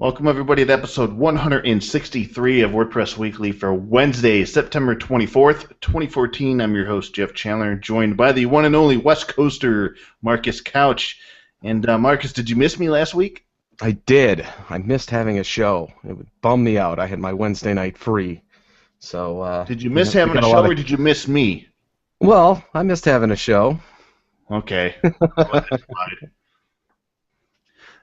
Welcome, everybody, to episode 163 of WordPress Weekly for Wednesday, September 24th, 2014. I'm your host, Jeff Chandler, joined by the one and only West Coaster, Marcus Couch. And Marcus, did you miss me last week? I did. I missed having a show. It would bum me out. I had my Wednesday night free. So did you miss having a show, or did you miss me? Well, I missed having a show. Okay.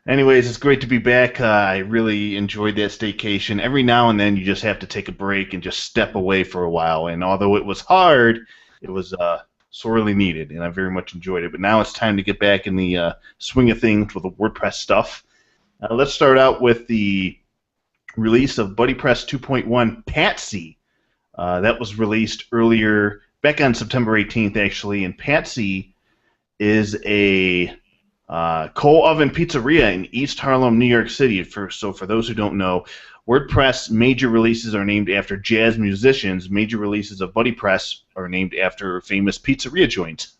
Anyways, it's great to be back. I really enjoyed that staycation. Every now and then you just have to take a break and just step away for a while. And although it was hard, it was sorely needed, and I very much enjoyed it. But now it's time to get back in the swing of things with the WordPress stuff. Let's start out with the release of BuddyPress 2.1 Patsy. That was released earlier, back on September 18th, actually. And Patsy is a coal oven pizzeria in East Harlem, New York City. So for those who don't know, WordPress major releases are named after jazz musicians. Major releases of BuddyPress are named after famous pizzeria joints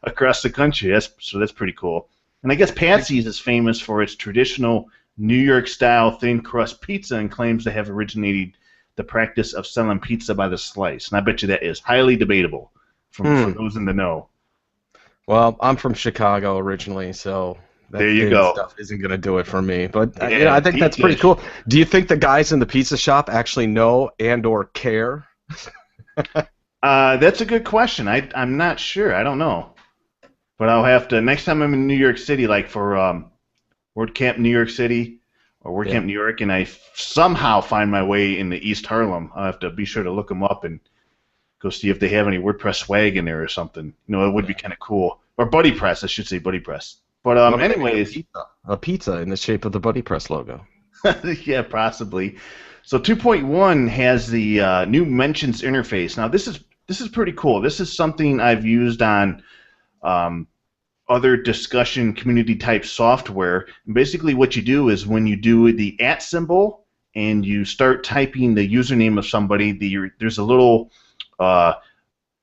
across the country. So that's pretty cool. And I guess Patsy's is famous for its traditional New York-style thin crust pizza and claims to have originated the practice of selling pizza by the slice. And I bet you that is highly debatable for those in the know. Well, I'm from Chicago originally, so that there you go. Stuff isn't going to do it for me. But I think that's pretty cool. Do you think the guys in the pizza shop actually know and or care? That's a good question. I'm not sure. I don't know. But I'll have to, next time I'm in New York City, like for WordCamp New York City or WordCamp New York, and I somehow find my way into East Harlem, I'll have to be sure to look them up and go see if they have any WordPress swag in there or something. You know, it would be kind of cool. Or BuddyPress, I should say BuddyPress. But anyways, a pizza in the shape of the BuddyPress logo. Yeah, possibly. So 2.1 has the new mentions interface. Now this is pretty cool. This is something I've used on other discussion community type software. And basically, what you do is when you do the @ symbol and you start typing the username of somebody, there's a little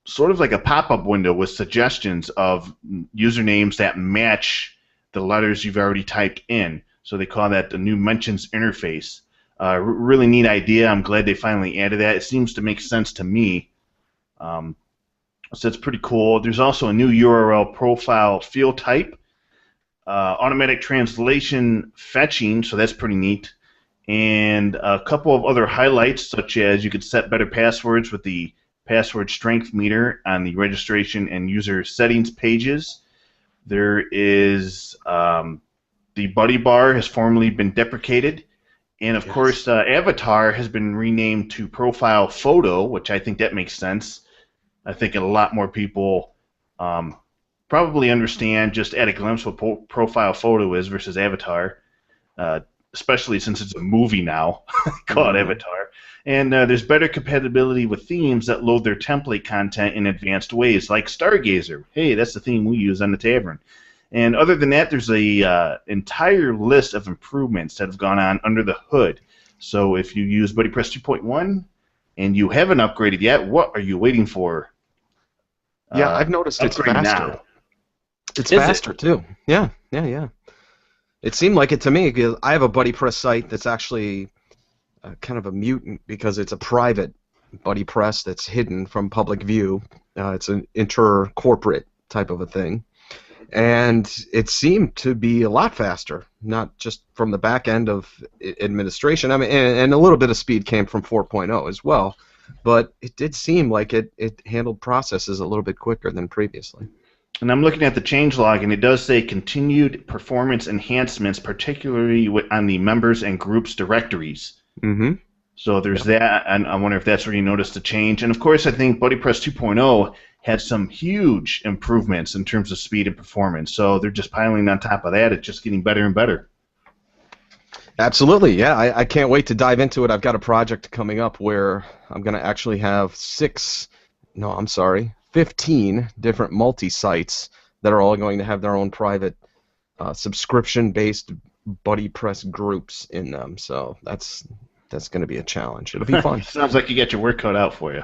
sort of like a pop-up window with suggestions of usernames that match the letters you've already typed in. So they call that the new mentions interface. Really neat idea. I'm glad they finally added that. It seems to make sense to me. So it's pretty cool. There's also a new URL profile field type, automatic translation fetching, so that's pretty neat. And a couple of other highlights, such as you could set better passwords with the password strength meter on the registration and user settings pages. There is the buddy bar has formally been deprecated, and of course avatar has been renamed to profile photo, which I think that makes sense. I think a lot more people probably understand just at a glimpse what profile photo is versus avatar, especially since it's a movie now called Avatar. And there's better compatibility with themes that load their template content in advanced ways, like Stargazer. Hey, that's the theme we use on the Tavern. And other than that, there's a entire list of improvements that have gone on under the hood. So if you use BuddyPress 2.1 and you haven't upgraded yet, what are you waiting for? Yeah, I've noticed it's faster. Now. It's faster too. Yeah. It seemed like it to me because I have a BuddyPress site that's actually kind of a mutant because it's a private BuddyPress that's hidden from public view. It's an inter-corporate type of a thing. And it seemed to be a lot faster, not just from the back end of administration. I mean, and a little bit of speed came from 4.0 as well. But it did seem like it handled processes a little bit quicker than previously. And I'm looking at the changelog, and it does say continued performance enhancements, particularly on the members and groups directories. Mm-hmm. So there's that, and I wonder if that's where you noticed the change. And of course, I think BuddyPress 2.0 had some huge improvements in terms of speed and performance. So they're just piling on top of that. It's just getting better and better. Absolutely, yeah. I can't wait to dive into it. I've got a project coming up where I'm going to actually have 15 different multi-sites that are all going to have their own private subscription-based BuddyPress groups in them. So that's going to be a challenge. It'll be fun. Sounds like you got your work cut out for you.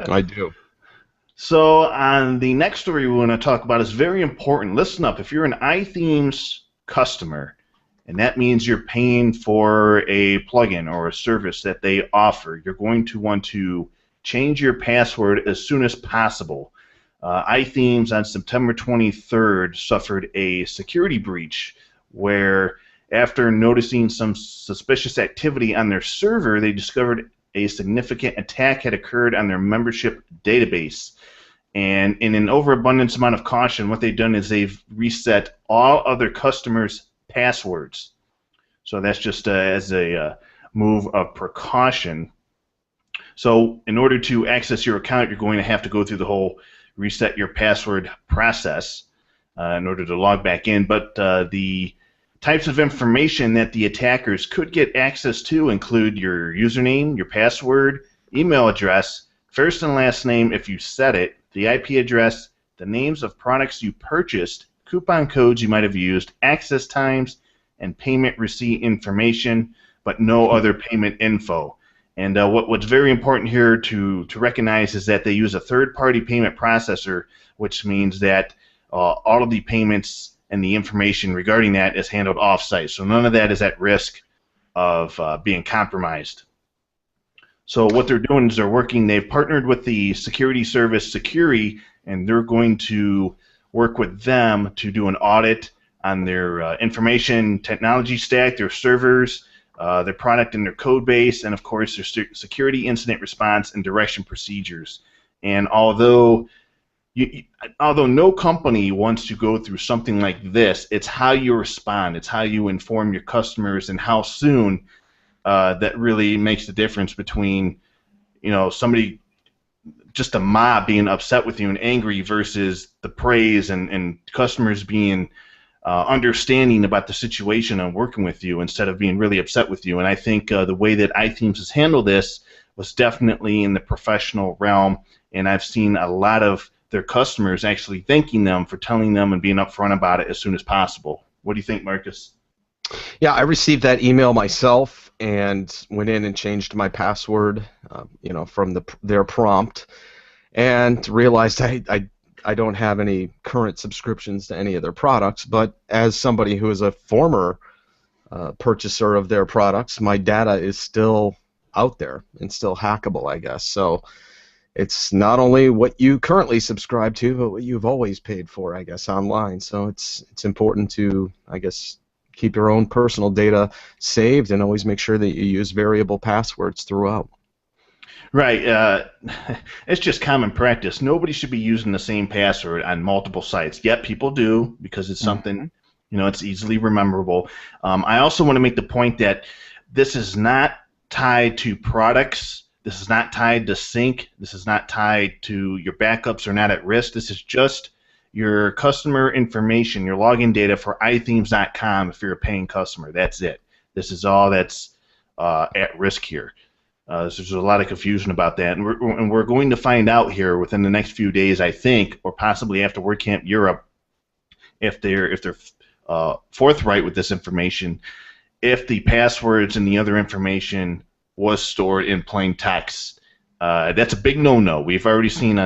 I do. So on the next story we want to talk about is very important. Listen up. If you're an iThemes customer and that means you're paying for a plugin or a service that they offer. You're going to want to change your password as soon as possible. iThemes on September 23rd suffered a security breach where, after noticing some suspicious activity on their server, they discovered a significant attack had occurred on their membership database. And in an overabundance amount of caution, what they've done is they've reset all other customers' passwords. So that's just as a move of precaution. So in order to access your account, you're going to have to go through the whole reset your password process in order to log back in. But the types of information that the attackers could get access to include your username, your password, email address, first and last name if you set it, the IP address, the names of products you purchased, coupon codes you might have used, access times, and payment receipt information, but no other payment info. And what's very important here to recognize is that they use a third-party payment processor, which means that all of the payments and the information regarding that is handled off-site. So none of that is at risk of being compromised. So what they're doing is they've partnered with the security service Securi, and they're going to work with them to do an audit on their information technology stack, their servers, their product and their code base, and of course their security incident response and direction procedures. And although no company wants to go through something like this, it's how you respond, it's how you inform your customers, and how soon that really makes the difference between, somebody, just a mob being upset with you and angry versus the praise and customers being understanding about the situation and working with you instead of being really upset with you. And I think the way that iThemes has handled this was definitely in the professional realm, and I've seen a lot of their customers actually thanking them for telling them and being upfront about it as soon as possible. What do you think, Marcus? Yeah, I received that email myself and went in and changed my password, from their prompt, and realized I don't have any current subscriptions to any of their products. But as somebody who is a former purchaser of their products, my data is still out there and still hackable, I guess. So it's not only what you currently subscribe to, but what you've always paid for, I guess, online. So it's important to, I guess, keep your own personal data saved and always make sure that you use variable passwords throughout. Right. It's just common practice. Nobody should be using the same password on multiple sites. Yet people do, because it's something, it's easily rememberable. I also want to make the point that this is not tied to products. This is not tied to sync. This is not tied to your backups are not at risk. This is just your customer information, your login data for iThemes.com if you're a paying customer. That's it. This is all that's at risk here. So there's a lot of confusion about that, and we're going to find out here within the next few days, I think, or possibly after WordCamp Europe, if they're forthright with this information, if the passwords and the other information was stored in plain text. That's a big no-no. We've already seen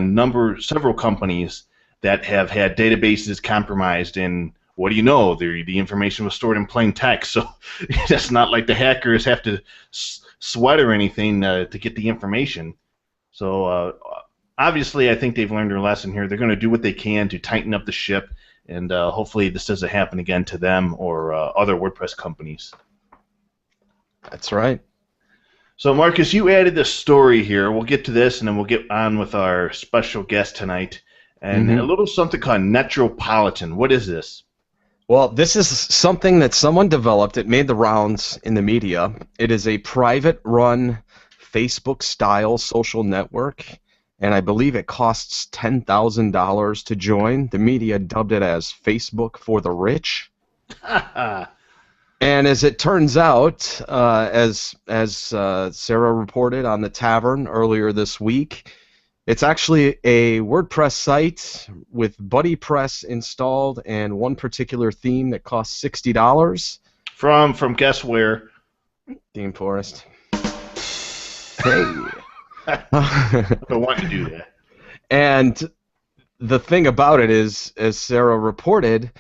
several companies that have had databases compromised, and what do you know? The information was stored in plain text, so that's not like the hackers have to sweat or anything to get the information. So obviously, I think they've learned their lesson here. They're going to do what they can to tighten up the ship, and hopefully this doesn't happen again to them or other WordPress companies. That's right. So, Marcus, you added this story here. We'll get to this, and then we'll get on with our special guest tonight. And a little something called Metropolitan. What is this? Well, this is something that someone developed. It made the rounds in the media. It is a private-run Facebook-style social network, and I believe it costs $10,000 to join. The media dubbed it as Facebook for the rich. And as it turns out, as Sarah reported on the Tavern earlier this week, it's actually a WordPress site with BuddyPress installed and one particular theme that costs $60. From guess where? Theme Forest. Hey. I want to do that. And the thing about it is, as Sarah reported,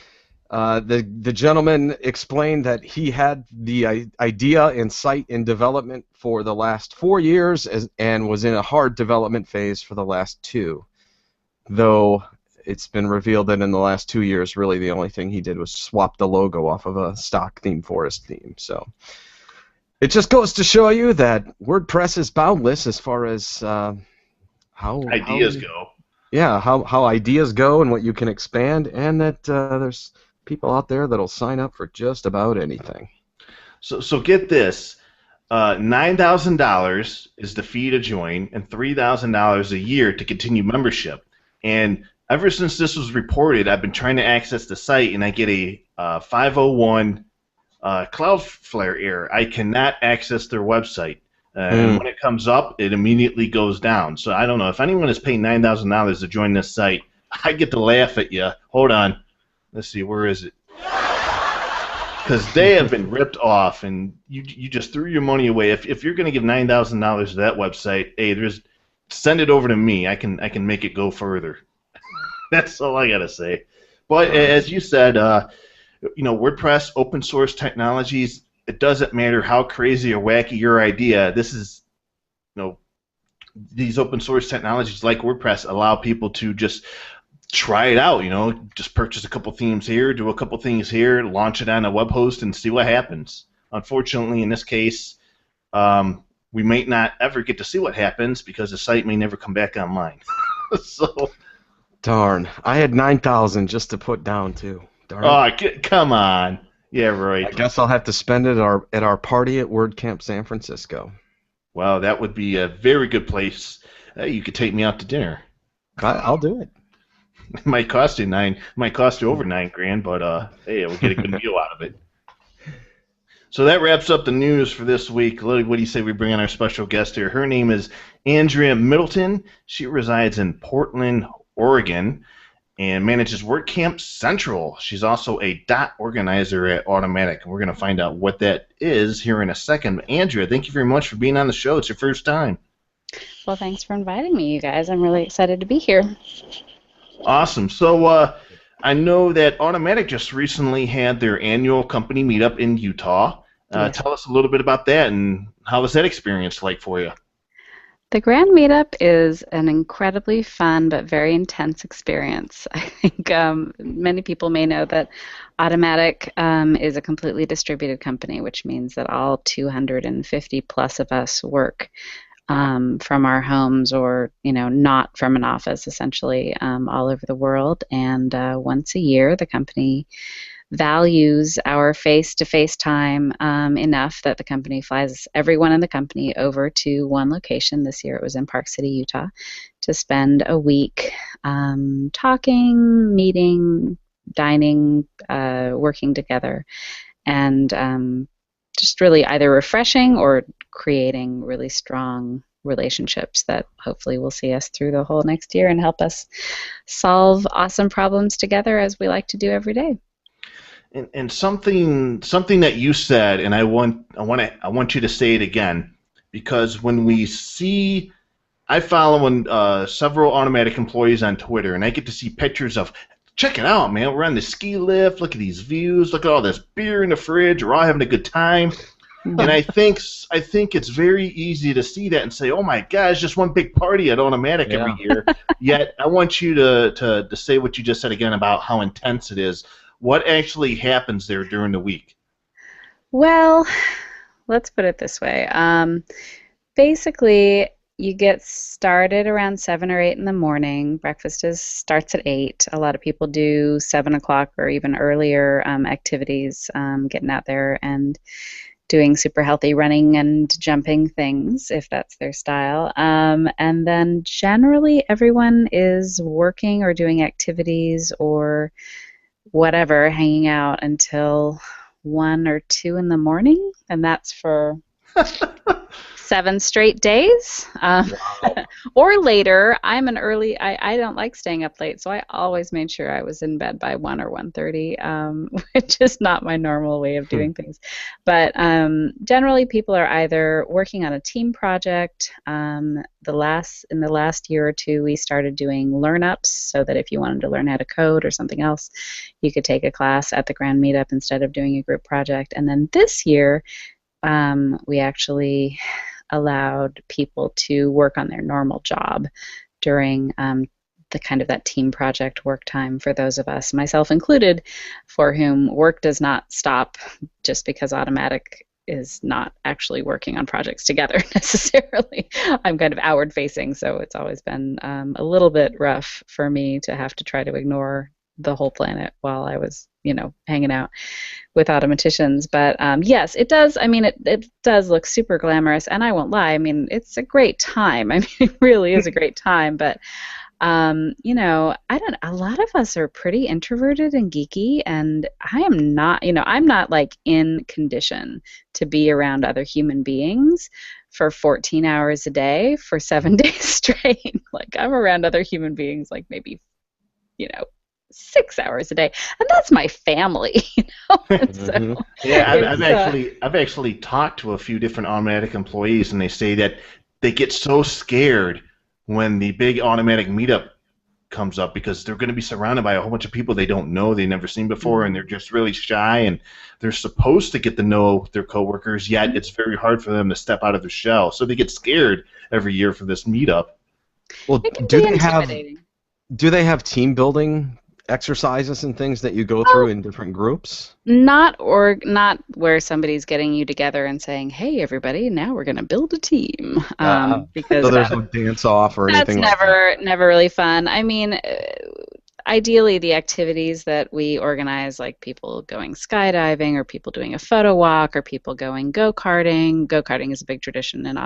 The gentleman explained that he had the idea in sight in development for the last 4 years and was in a hard development phase for the last 2. Though it's been revealed that in the last 2 years, really the only thing he did was swap the logo off of a stock theme forest theme. So it just goes to show you that WordPress is boundless as far as how ideas go. Yeah, how ideas go and what you can expand, and that there's people out there that'll sign up for just about anything. So get this, $9,000 is the fee to join, and $3,000 a year to continue membership. And ever since this was reported, I've been trying to access the site, and I get a 501 Cloudflare error. I cannot access their website. And when it comes up, it immediately goes down. So I don't know. If anyone is paying $9,000 to join this site, I get to laugh at you. Hold on. Let's see. Where is it? Because they have been ripped off, and you just threw your money away. If you're going to give $9,000 to that website, hey, send it over to me. I can make it go further. That's all I got to say. But as you said, WordPress, open source technologies, it doesn't matter how crazy or wacky your idea. This is, these open source technologies like WordPress allow people to just try it out. Just purchase a couple themes here, do a couple things here, launch it on a web host, and see what happens. Unfortunately, in this case, we may not ever get to see what happens because the site may never come back online. So. Darn, I had 9,000 just to put down too. Darn. Oh, come on. Yeah, right. I guess I'll have to spend it at our party at WordCamp San Francisco. Well, that would be a very good place. You could take me out to dinner. I'll do it. It might cost you over $9,000, but hey, we'll get a good meal out of it. So that wraps up the news for this week. What do you say we bring in our special guest here? Her name is Andrea Middleton. She resides in Portland, Oregon, and manages WordCamp Central. She's also a dot organizer at Automatic, and we're going to find out what that is here in a second. Andrea, thank you very much for being on the show. It's your first time. Well, thanks for inviting me, you guys. I'm really excited to be here. Awesome. So I know that Automatic just recently had their annual company meetup in Utah. Tell us a little bit about that, and how was that experience like for you? The Grand Meetup is an incredibly fun but very intense experience. I think many people may know that Automatic is a completely distributed company, which means that all 250 plus of us work from our homes or, not from an office, essentially, all over the world. And once a year, the company values our face-to-face time enough that the company flies everyone in the company over to one location. This year it was in Park City, Utah, to spend a week talking, meeting, dining, working together, and just really either refreshing or creating really strong relationships that hopefully will see us through the whole next year and help us solve awesome problems together as we like to do every day. And something that you said, and I want you to say it again, because when we see, I follow several Automatic employees on Twitter, and I get to see pictures of, check it out, man, we're on the ski lift, look at these views, look at all this beer in the fridge, we're all having a good time. And I think it's very easy to see that and say, oh my gosh, just one big party at Automatic every year. Yet I want you to say what you just said again about how intense it is. What actually happens there during the week? Well, let's put it this way. Basically, you get started around 7 or 8 in the morning. Breakfast starts at 8. A lot of people do 7 o'clock or even earlier activities, getting out there and doing super healthy running and jumping things, if that's their style. And then generally everyone is working or doing activities or whatever, hanging out until 1 or 2 in the morning, and that's for 7 straight days. Wow. Or later. I don't like staying up late, so I always made sure I was in bed by 1 or 1:30, which is not my normal way of doing things. But generally, people are either working on a team project. In the last year or two, we started doing learn-ups, so that if you wanted to learn how to code or something else, you could take a class at the Grand Meetup instead of doing a group project. And then this year, we actually allowed people to work on their normal job during the kind of that team project work time for those of us, myself included, for whom work does not stop just because Automatic is not actually working on projects together necessarily. I'm kind of outward facing, so it's always been a little bit rough for me to have to try to ignore the whole planet while I was, hanging out with automaticians. But yes, it does. I mean, it does look super glamorous, and I won't lie. I mean, it's a great time. I mean, it really is a great time. But a lot of us are pretty introverted and geeky, and I am not. I'm not like in condition to be around other human beings for 14 hours a day for 7 days straight. Like, I'm around other human beings like maybe, 6 hours a day, and that's my family. So, yeah, I've actually talked to a few different Automatic employees, and they say that they get so scared when the big Automatic meetup comes up because they're going to be surrounded by a whole bunch of people they don't know, they've never seen before, and they're just really shy, and they're supposed to get to know their coworkers, yet it's very hard for them to step out of their shell. So they get scared every year for this meetup. Well, do they have team building exercises and things that you go through in different groups? Not where somebody's getting you together and saying, "Hey, everybody, now we're going to build a team." Because so there's no dance off or anything like that. That's never really fun. I mean, ideally, the activities that we organize, like people going skydiving, or people doing a photo walk, or people going go-karting. Go-karting is a big tradition in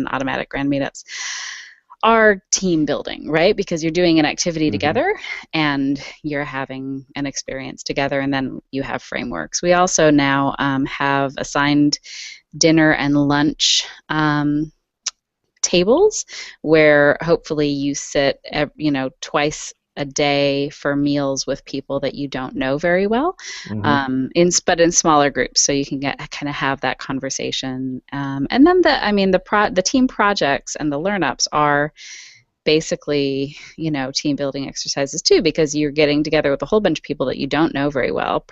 Automatic Grand Meetups. Are team building, right? Because you're doing an activity together and you're having an experience together, and then you have frameworks. We also now have assigned dinner and lunch tables where hopefully you sit, twice a day for meals with people that you don't know very well, but in smaller groups, so you can kind of have that conversation. And then the team projects and the learn-ups are basically, team building exercises too, because you're getting together with a whole bunch of people that you don't know very well,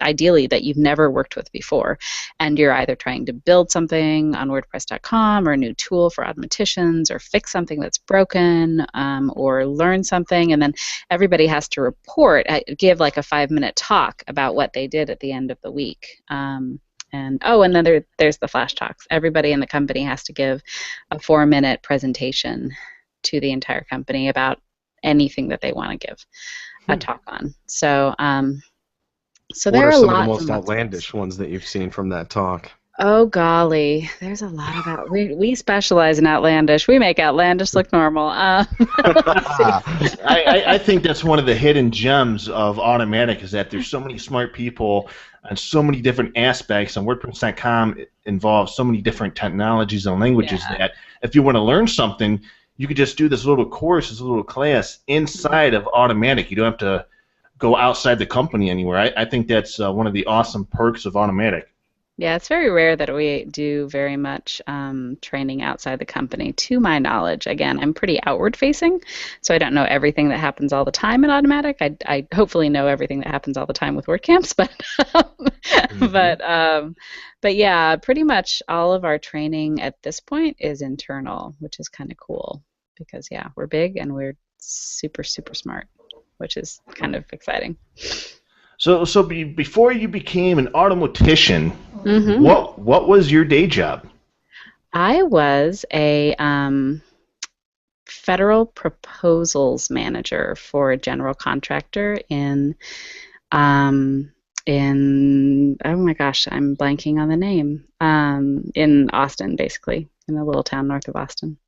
ideally that you've never worked with before, and you're either trying to build something on WordPress.com or a new tool for automaticians, or fix something that's broken, or learn something, and then everybody has to give like a 5-minute talk about what they did at the end of the week. And then there's the flash talks. Everybody in the company has to give a 4-minute presentation to the entire company about anything that they want to give a talk on. So, there are some of lots the most and outlandish ones that you've seen from that talk? Oh golly, there's a lot about. We specialize in outlandish. We make outlandish look normal. I think that's one of the hidden gems of Automatic, is that there's so many smart people and so many different aspects, and WordPress.com involves so many different technologies and languages that if you want to learn something, you could just do this little course, this little class inside of Automatic. You don't have to go outside the company anywhere. I think that's one of the awesome perks of Automatic. Yeah, it's very rare that we do very much training outside the company, to my knowledge. Again, I'm pretty outward-facing, so I don't know everything that happens all the time in Automatic. I hopefully know everything that happens all the time with WordCamps, but yeah, pretty much all of our training at this point is internal, which is kind of cool because, yeah, we're big and we're super, super smart, which is kind of exciting. So before you became an automatician, what was your day job? I was a federal proposals manager for a general contractor in oh my gosh, I'm blanking on the name, in Austin, basically, in a little town north of Austin.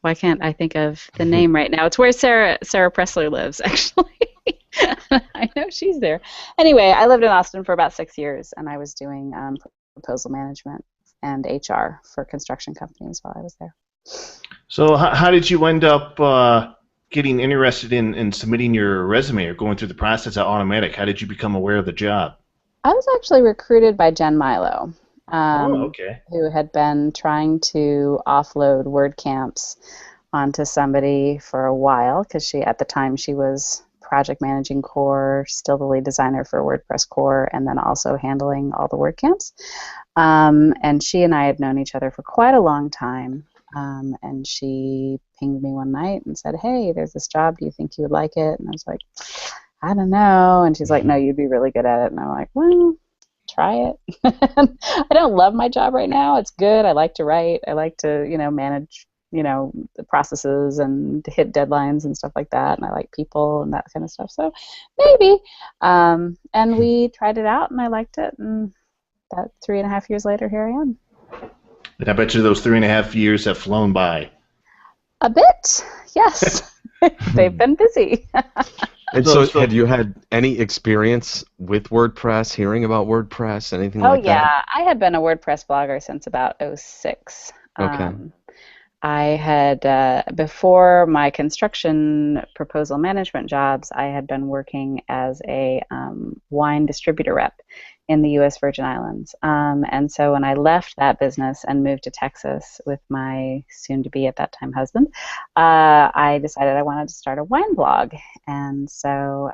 Why can't I think of the name right now? It's where Sarah Pressler lives, actually. I know she's there. Anyway, I lived in Austin for about 6 years, and I was doing proposal management and HR for construction companies while I was there. So how did you end up getting interested in submitting your resume or going through the process at Automatic? How did you become aware of the job? I was actually recruited by Jen Milo, Okay. who had been trying to offload WordCamps onto somebody for a while, because at the time she was project managing core, still the lead designer for WordPress core, and then also handling all the WordCamps. And she and I had known each other for quite a long time. And she pinged me one night and said, "Hey, there's this job. Do you think you would like it?" And I was like, "I don't know." And she's like, "No, you'd be really good at it." And I'm like, "Well, try it." I don't love my job right now. It's good. I like to write. I like to, manage, the processes and hit deadlines and stuff like that. And I like people and that kind of stuff. So maybe. And we tried it out, and I liked it. And that 3.5 years later, here I am. And I bet you those 3.5 years have flown by. A bit, yes. They've been busy. And so had you had any experience with WordPress, hearing about WordPress, anything like that? Oh, yeah. I had been a WordPress blogger since about 2006. Okay. I had, before my construction proposal management jobs, I had been working as a wine distributor rep in the U.S. Virgin Islands. And so when I left that business and moved to Texas with my soon-to-be at that time husband, I decided I wanted to start a wine blog. And so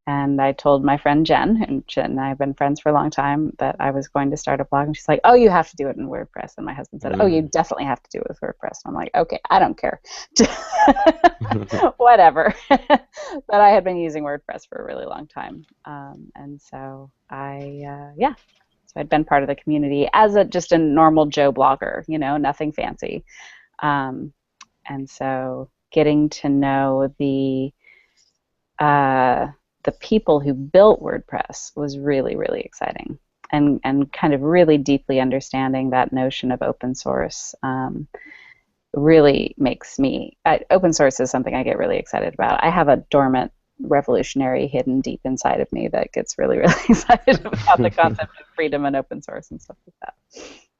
and I told my friend Jen, and Jen and I have been friends for a long time, that I was going to start a blog. And she's like, "Oh, you have to do it in WordPress." And my husband said, "Oh, you definitely have to do it with WordPress." And I'm like, "Okay, I don't care." Whatever. But I had been using WordPress for a really long time. And so so I'd been part of the community as just a normal Joe blogger, nothing fancy. And so getting to know the people who built WordPress was really, really exciting, and kind of really deeply understanding that notion of open source really makes me, open source is something I get really excited about. I have a dormant revolutionary hidden deep inside of me that gets really, really excited about the concept of freedom and open source and stuff like that.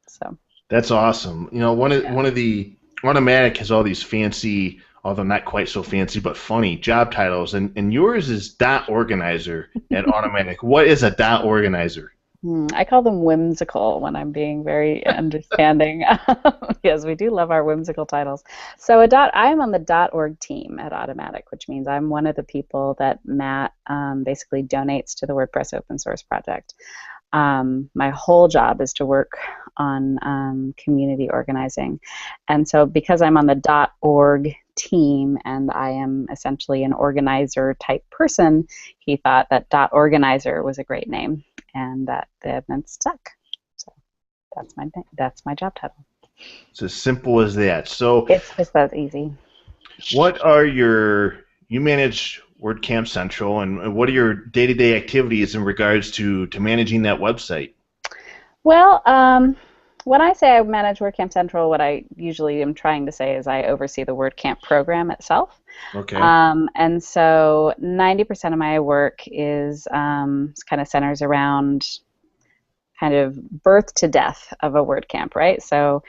So that's awesome. One of the Automatic has all these fancy, although not quite so fancy, but funny job titles, and yours is dot organizer at Automatic. What is a dot organizer? I call them whimsical when I'm being very understanding. Yes, we do love our whimsical titles. So I am on the .org team at Automatic, which means I'm one of the people that Matt basically donates to the WordPress open source project. My whole job is to work on community organizing. And so because I'm on the .org team and I am essentially an organizer type person, he thought that .organizer was a great name, and that meant stuck. So that's my job title. It's as simple as that. So it's just that easy. What are you manage WordCamp Central, and what are your day-to-day activities in regards to managing that website? Well, when I say I manage WordCamp Central, what I usually am trying to say is I oversee the WordCamp program itself. Okay. And so 90% of my work is kind of centers around kind of birth to death of a WordCamp, right? So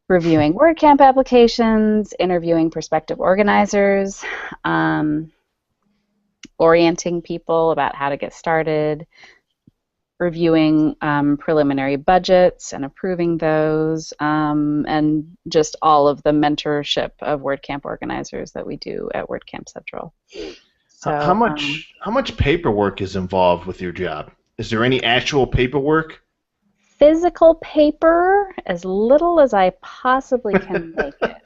reviewing WordCamp applications, interviewing prospective organizers, orienting people about how to get started, reviewing preliminary budgets and approving those, and just all of the mentorship of WordCamp organizers that we do at WordCamp Central. So, how much paperwork is involved with your job? Is there any actual paperwork? Physical paper, as little as I possibly can make it.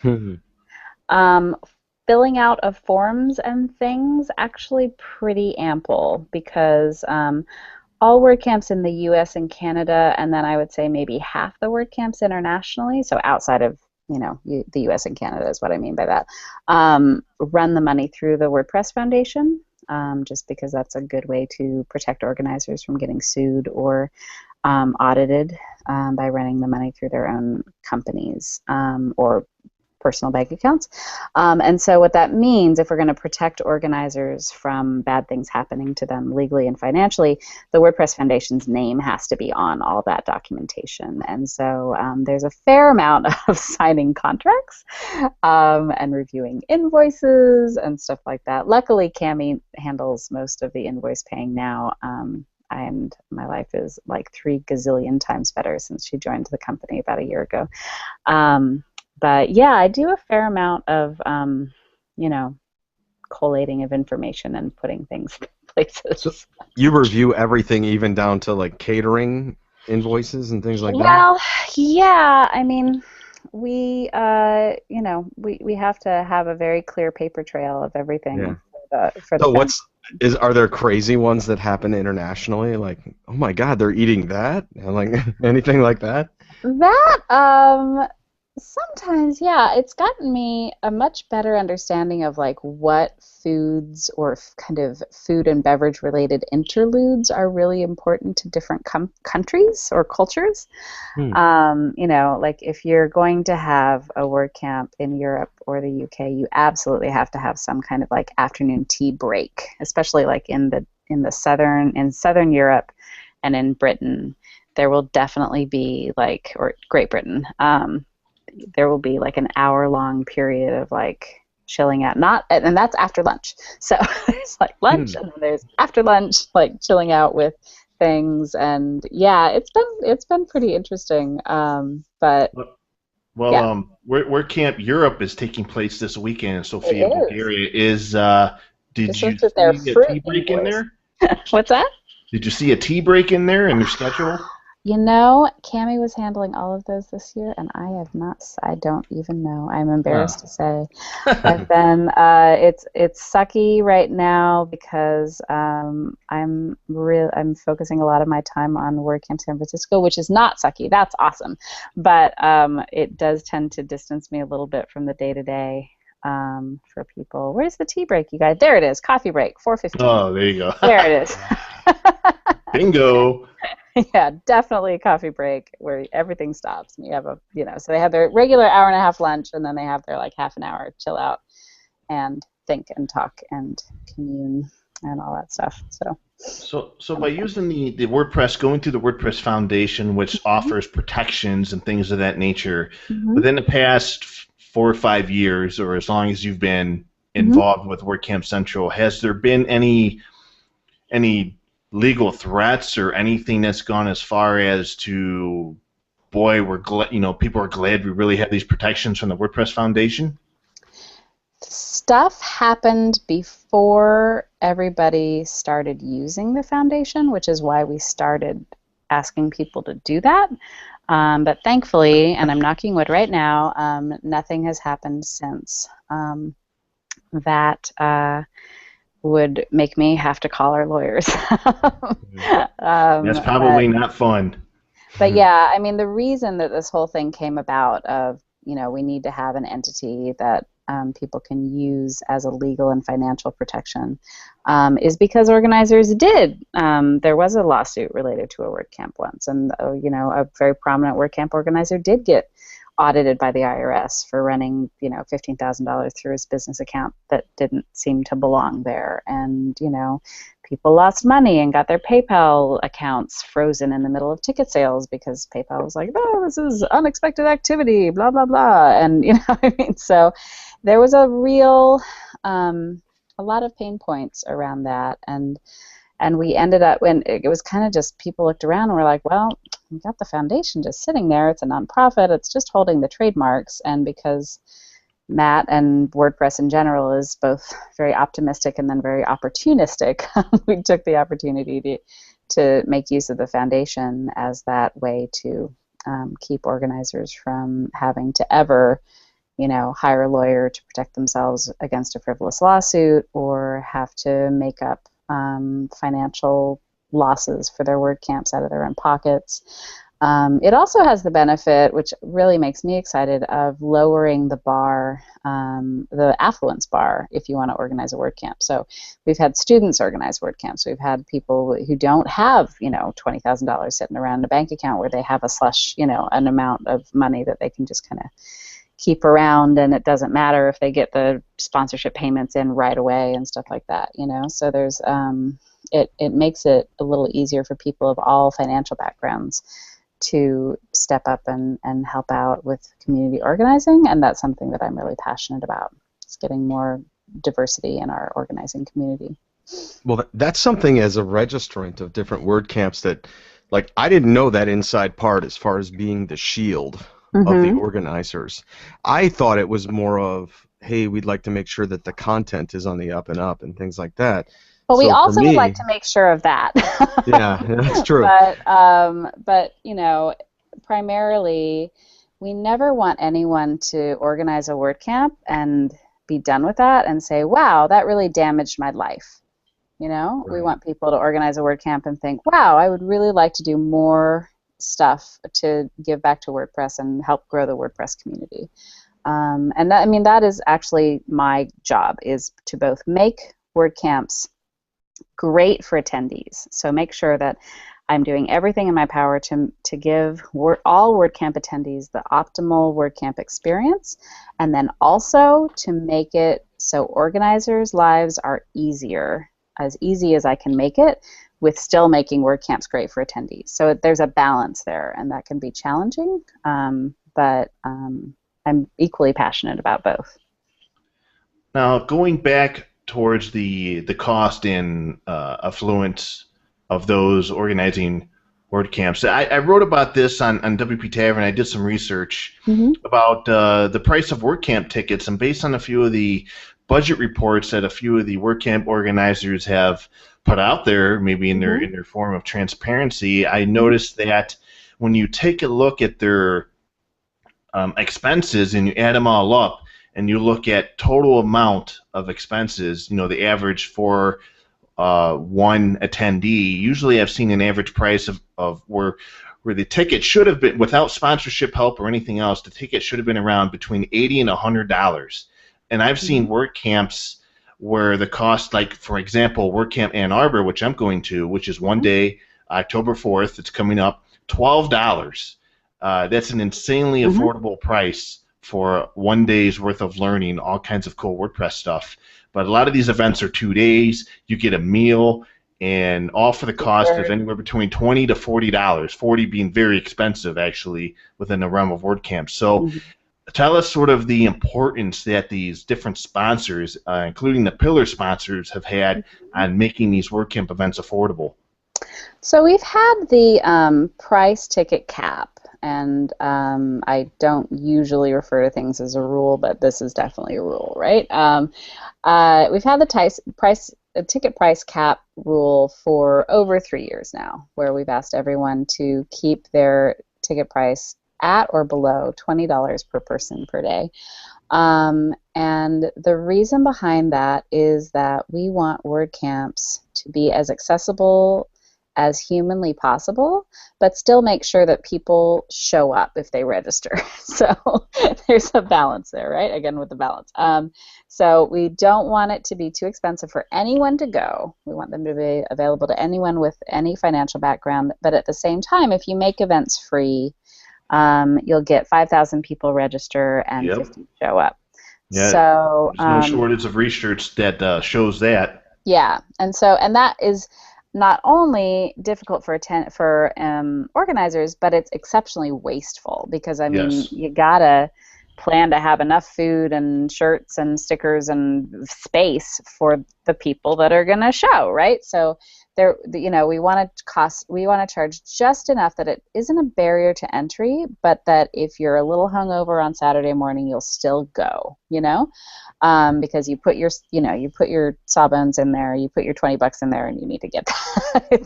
Filling out of forms and things, actually pretty ample, because all WordCamps in the U.S. and Canada, and then I would say maybe half the WordCamps internationally, so outside of the U.S. and Canada is what I mean by that, run the money through the WordPress Foundation, just because that's a good way to protect organizers from getting sued or audited by running the money through their own companies or personal bank accounts. And so what that means, if we're going to protect organizers from bad things happening to them legally and financially, the WordPress Foundation's name has to be on all that documentation. And so there's a fair amount of signing contracts and reviewing invoices and stuff like that. Luckily, Cami handles most of the invoice paying now. And my life is like 3 gazillion times better since she joined the company about a year ago. But yeah, I do a fair amount of, collating of information and putting things in places. So you review everything, even down to like catering invoices and things like that? Well, yeah. I mean, we have to have a very clear paper trail of everything for the are there crazy ones that happen internationally? Like, oh my God, they're eating that? Like anything like that? That sometimes, yeah, it's gotten me a much better understanding of like what foods or kind of food and beverage related interludes are really important to different countries or cultures. Like if you're going to have a WordCamp in Europe or the UK, you absolutely have to have some kind of like afternoon tea break, especially like in Southern Europe and in Britain. There will definitely be like, or Great Britain, there will be like an hour-long period of like chilling out, and that's after lunch. So it's like lunch, and then there's after lunch, like chilling out with things, and yeah, it's been pretty interesting. WordCamp Europe is taking place this weekend in Sofia, Bulgaria. Did you see a tea break in there? What's that? Did you see a tea break in there in your schedule? Cami was handling all of those this year, and I have not. I don't even know. I'm embarrassed to say. I've been. It's sucky right now because I'm focusing a lot of my time on WordCamp San Francisco, which is not sucky. That's awesome, but it does tend to distance me a little bit from the day-to-day. For people. Where's the tea break, you guys? There it is. Coffee break, 4:15. Oh, there you go. There it is. Bingo. Yeah, definitely a coffee break where everything stops. And you have so they have their regular hour-and-a-half lunch, and then they have their like half an hour chill out and think and talk and commune and all that stuff. So by using the WordPress, going through the WordPress Foundation, which offers protections and things of that nature, within the past 4 or 5 years, or as long as you've been involved with WordCamp Central, has there been any legal threats or anything that's gone as far as to, boy, we're glad, people are glad we really have these protections from the WordPress Foundation? Stuff happened before everybody started using the foundation, which is why we started asking people to do that. But thankfully, and I'm knocking wood right now, nothing has happened since that would make me have to call our lawyers. That's probably not fun. But yeah, I mean, the reason that this whole thing came about of, we need to have an entity that people can use as a legal and financial protection is because organizers did. There was a lawsuit related to a WordCamp once, and a very prominent WordCamp organizer did get audited by the IRS for running $15,000 through his business account that didn't seem to belong there, and people lost money and got their PayPal accounts frozen in the middle of ticket sales because PayPal was like, oh, this is unexpected activity, blah blah blah, and so there was a lot of pain points around that, and we ended up, when it was kind of just, people looked around and were like, well, we got the foundation just sitting there, it's a nonprofit, it's just holding the trademarks, and because Matt and WordPress in general is both very optimistic and then very opportunistic, we took the opportunity to make use of the foundation as that way to keep organizers from having to ever hire a lawyer to protect themselves against a frivolous lawsuit or have to make up financial losses for their WordCamps out of their own pockets. It also has the benefit, which really makes me excited, of lowering the bar, the affluence bar, if you want to organize a WordCamp. So we've had students organize WordCamps. We've had people who don't have, $20,000 sitting around in a bank account where they have a slush, an amount of money that they can just kind of keep around, and it doesn't matter if they get the sponsorship payments in right away and stuff like that, you know. So there's it makes it a little easier for people of all financial backgrounds to step up and help out with community organizing, and that's something that I'm really passionate about. It's getting more diversity in our organizing community. Well, that's something as a registrant of different WordCamps that, like, I didn't know that inside part as far as being the shield of the organizers. I thought it was more of, hey, we'd like to make sure that the content is on the up and up and things like that. Well, we also would like to make sure of that. Yeah, that's true. But you know, primarily, we never want anyone to organize a WordCamp and be done with that and say, wow, that really damaged my life. You know, we want people to organize a WordCamp and think, wow, I would really like to do more stuff to give back to WordPress and help grow the WordPress community. And that, I mean, that is actually my job, is to both make WordCamps great for attendees. So make sure that I'm doing everything in my power to give all WordCamp attendees the optimal WordCamp experience, and then also to make it so organizers' lives are easier, as easy as I can make it, with still making WordCamps great for attendees. So there's a balance there, and that can be challenging, but I'm equally passionate about both. Now, going back towards the cost and affluence of those organizing WordCamps, I wrote about this on WP Tavern. I did some research about the price of WordCamp tickets, and based on a few of the budget reports that a few of the WordCamp organizers have put out there, maybe in their form of transparency, I noticed that when you take a look at their expenses and you add them all up, and you look at total amount of expenses, you know, the average for one attendee, usually I've seen an average price of where the ticket should have been, without sponsorship help or anything else, the ticket should have been around between $80 and $100. And I've seen WordCamps where the cost, like, for example, WordCamp Ann Arbor, which I'm going to, which is one day, October 4th, it's coming up, $12. That's an insanely affordable price for one day's worth of learning, all kinds of cool WordPress stuff. But a lot of these events are 2 days. You get a meal, and all for the cost of anywhere between $20 to $40, $40 being very expensive, actually, within the realm of WordCamp. So tell us sort of the importance that these different sponsors, including the pillar sponsors, have had on making these WordCamp events affordable. So we've had the price ticket cap, and I don't usually refer to things as a rule, but this is definitely a rule, right? We've had the ticket price cap rule for over 3 years now, where we've asked everyone to keep their ticket price at or below $20 per person per day. And the reason behind that is that we want WordCamps to be as accessible as humanly possible, but still make sure that people show up if they register. So there's a balance there, right? Again, with the balance. So we don't want it to be too expensive for anyone to go. We want them to be available to anyone with any financial background, but at the same time, if you make events free, you'll get 5,000 people register and 50 show up. Yeah, so there's no shortage of research that shows that. Yeah, and that is not only difficult for organizers, but it's exceptionally wasteful, because I mean, you gotta plan to have enough food and shirts and stickers and space for the people that are gonna show, right? So there, you know, we want to charge just enough that it isn't a barrier to entry, but that if you're a little hungover on Saturday morning, you'll still go, you know, because you put your sawbones in there, you put your $20 in there, and you need to get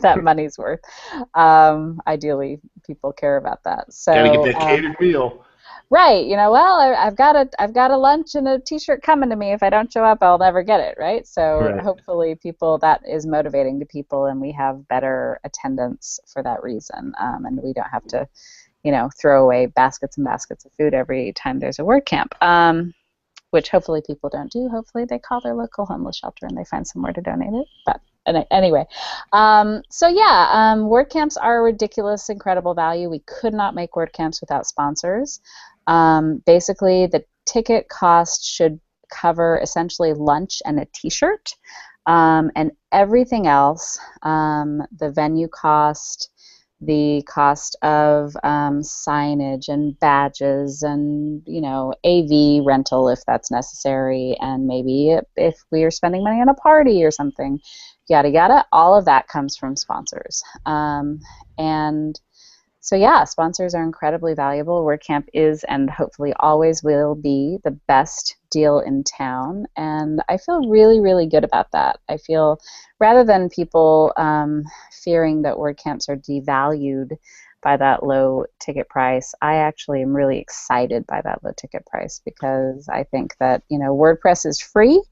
that money's worth. Ideally, people care about that. So gotta get that catered meal. Right, you know, well, I've got a lunch and a T-shirt coming to me. If I don't show up, I'll never get it, right? So hopefully that is motivating to people, and we have better attendance for that reason, and we don't have to, you know, throw away baskets and baskets of food every time there's a WordCamp, which hopefully people don't do. Hopefully they call their local homeless shelter and they find somewhere to donate it. But anyway, WordCamps are a ridiculous, incredible value. We could not make WordCamps without sponsors. Basically, the ticket cost should cover essentially lunch and a T-shirt, and everything else, the venue cost, the cost of signage and badges and, AV rental if that's necessary, and maybe if we are spending money on a party or something, yada yada, all of that comes from sponsors. And so yeah, sponsors are incredibly valuable. WordCamp is and hopefully always will be the best deal in town, and I feel really, really good about that. I feel rather than people fearing that WordCamps are devalued by that low ticket price, I actually am really excited by that low ticket price because I think that WordPress is free,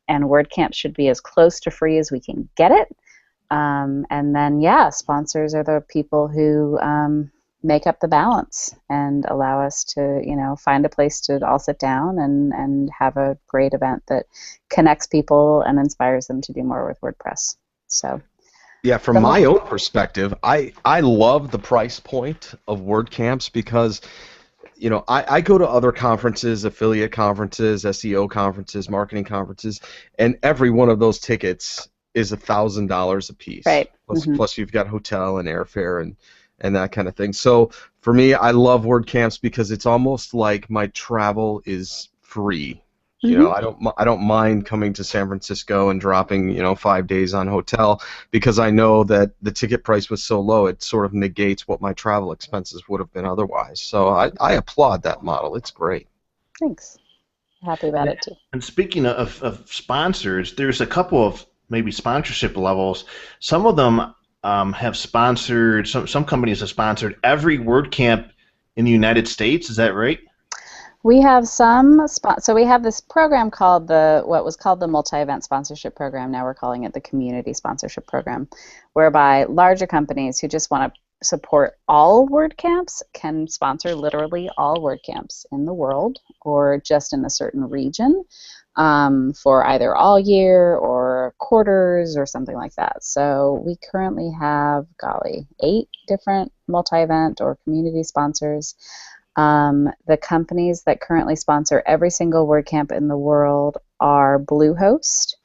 and WordCamp should be as close to free as we can get it. And then, yeah, sponsors are the people who make up the balance and allow us to, find a place to all sit down and have a great event that connects people and inspires them to do more with WordPress. So, yeah, from my own perspective, I love the price point of WordCamps because, I go to other conferences, affiliate conferences, SEO conferences, marketing conferences, and every one of those tickets is $1,000 a piece. Right. Plus you've got hotel and airfare and that kind of thing. So for me, I love WordCamps because it's almost like my travel is free. I don't mind coming to San Francisco and dropping 5 days on hotel because I know that the ticket price was so low it sort of negates what my travel expenses would have been otherwise. So I applaud that model. It's great. Thanks. Happy about it too. And speaking of sponsors, there's a couple of maybe sponsorship levels. Some of them have sponsored, some companies have sponsored every WordCamp in the United States. Is that right? We have some, so we have this program called what was called the Multi-Event Sponsorship Program. Now we're calling it the Community Sponsorship Program, whereby larger companies who just want to support all WordCamps can sponsor literally all WordCamps in the world or just in a certain region. For either all year or quarters or something like that. So we currently have, 8 different multi-event or community sponsors. The companies that currently sponsor every single WordCamp in the world are Bluehost,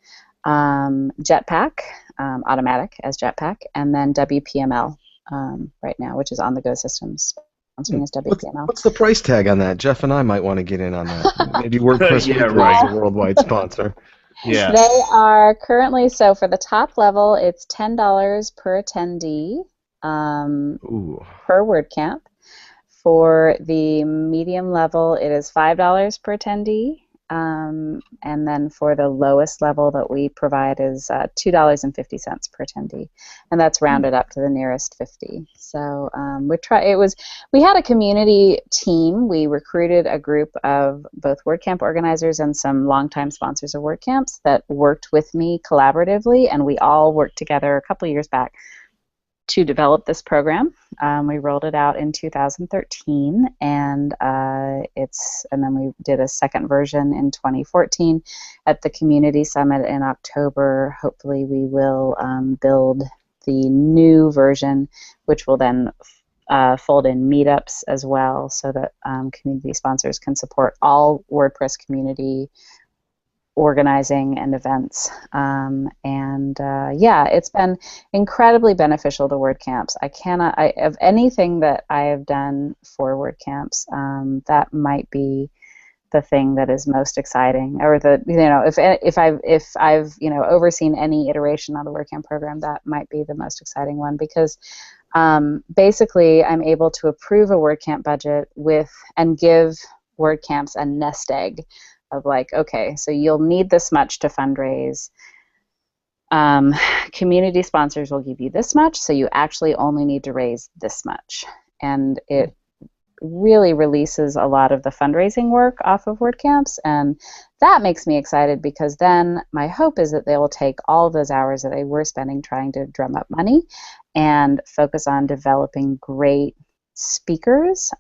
Jetpack, Automatic as Jetpack, and then WPML right now, which is On The Go Systems. Sponsoring is WPML. What's the price tag on that? Jeff and I might want to get in on that. Maybe WordPress Weekly is a worldwide sponsor. Yeah. They are currently, so for the top level, it's $10 per attendee per WordCamp. For the medium level, it is $5 per attendee. And then for the lowest level that we provide is $2.50 per attendee, and that's rounded up to the nearest 50. So we had a community team. We recruited a group of both WordCamp organizers and some longtime sponsors of WordCamps that worked with me collaboratively, and we all worked together a couple years back to develop this program. We rolled it out in 2013, and then we did a second version in 2014 at the Community Summit in October. Hopefully, we will build the new version, which will then fold in meetups as well, so that community sponsors can support all WordPress community organizing and events. Yeah, it's been incredibly beneficial to WordCamps. Of anything that I have done for WordCamps, that might be the thing that is most exciting, or if I've overseen any iteration of the WordCamp program, that might be the most exciting one, because basically I'm able to approve a WordCamp budget and give WordCamps a nest egg of okay, so you'll need this much to fundraise. Community sponsors will give you this much, so you actually only need to raise this much. And it really releases a lot of the fundraising work off of WordCamps, and that makes me excited, because then my hope is that they will take all of those hours that they were spending trying to drum up money and focus on developing great speakers,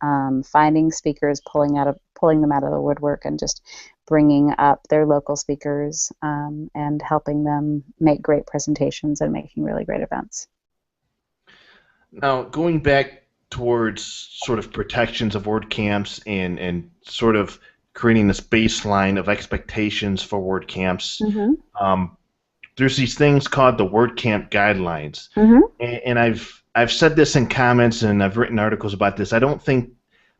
finding speakers, pulling them out of the woodwork, and just bringing up their local speakers and helping them make great presentations and making really great events. Now, going back towards sort of protections of WordCamps and sort of creating this baseline of expectations for WordCamps. There's these things called the WordCamp guidelines, and I've said this in comments and I've written articles about this. I don't think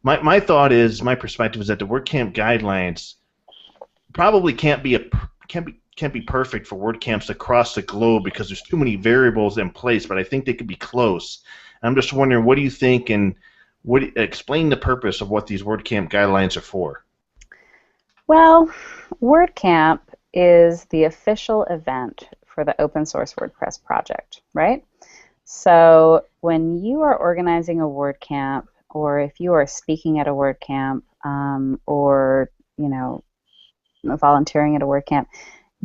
my thought is, my perspective is that the WordCamp guidelines probably can't be perfect for WordCamps across the globe because there's too many variables in place. But I think they could be close. I'm just wondering, what do you think, and explain the purpose of what these WordCamp guidelines are for? Well, WordCamp is the official event for the open source WordPress project, right? So when you are organizing a WordCamp, or if you are speaking at a WordCamp, or volunteering at a WordCamp,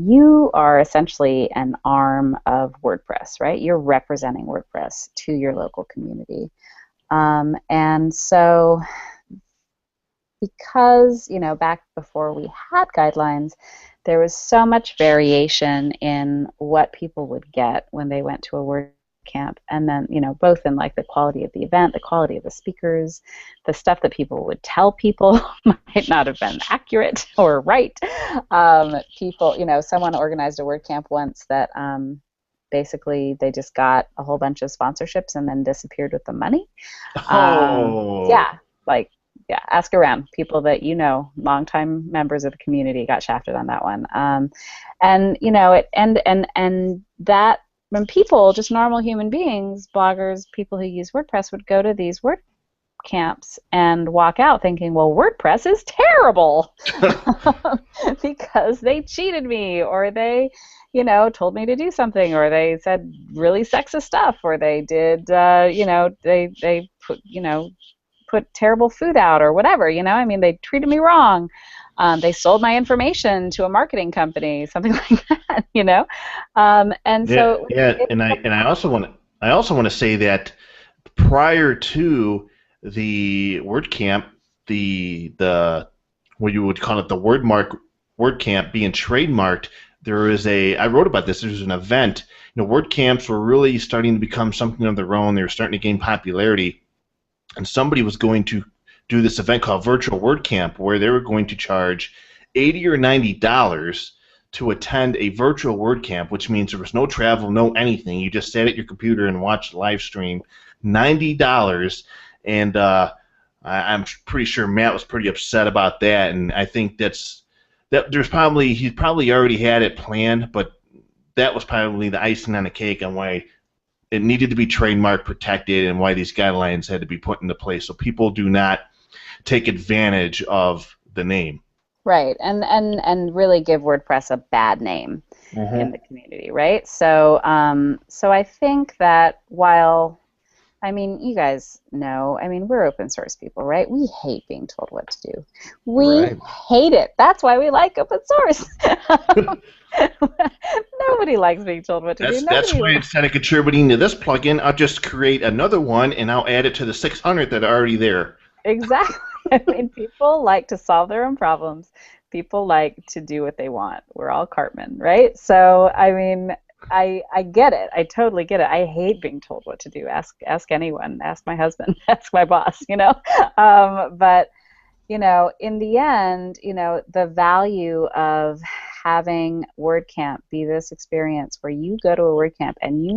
you are essentially an arm of WordPress, right? You're representing WordPress to your local community. And so because, back before we had guidelines, there was so much variation in what people would get when they went to a WordCamp, and then, both in like the quality of the event, the quality of the speakers, the stuff that people would tell people might not have been accurate or right. Someone organized a WordCamp once that basically they just got a whole bunch of sponsorships and then disappeared with the money. Yeah, ask around. People that longtime members of the community got shafted on that one. And that when people, just normal human beings, bloggers, people who use WordPress, would go to these WordCamps and walk out thinking, well, WordPress is terrible because they cheated me, or they told me to do something, or they said really sexist stuff, or they did, they put terrible food out, or whatever, they treated me wrong. They sold my information to a marketing company, something like that, I also want to say that prior to the WordCamp, the what you would call it, the WordCamp being trademarked, I wrote about this. There was an event. WordCamps were really starting to become something of their own. They were starting to gain popularity, and somebody was going to do this event called Virtual WordCamp, where they were going to charge $80 or $90 to attend a virtual WordCamp, which means there was no travel, no anything. You just sat at your computer and watched the live stream. $90, and I'm pretty sure Matt was pretty upset about that, and I think he probably already had it planned, but that was probably the icing on the cake on why it needed to be trademark protected and why these guidelines had to be put into place so people do not take advantage of the name. Right, and really give WordPress a bad name in the community, right? So I think that while, you guys know, we're open source people, right? We hate being told what to do. We hate it. That's why we like open source. Nobody likes being told what to do. That's why instead of contributing to this plugin, I'll just create another one and I'll add it to the 600 that are already there. Exactly. People like to solve their own problems. People like to do what they want. We're all Cartman, right? So, I get it. I totally get it. I hate being told what to do. Ask anyone. Ask my husband. Ask my boss, But, in the end, the value of having WordCamp be this experience where you go to a WordCamp and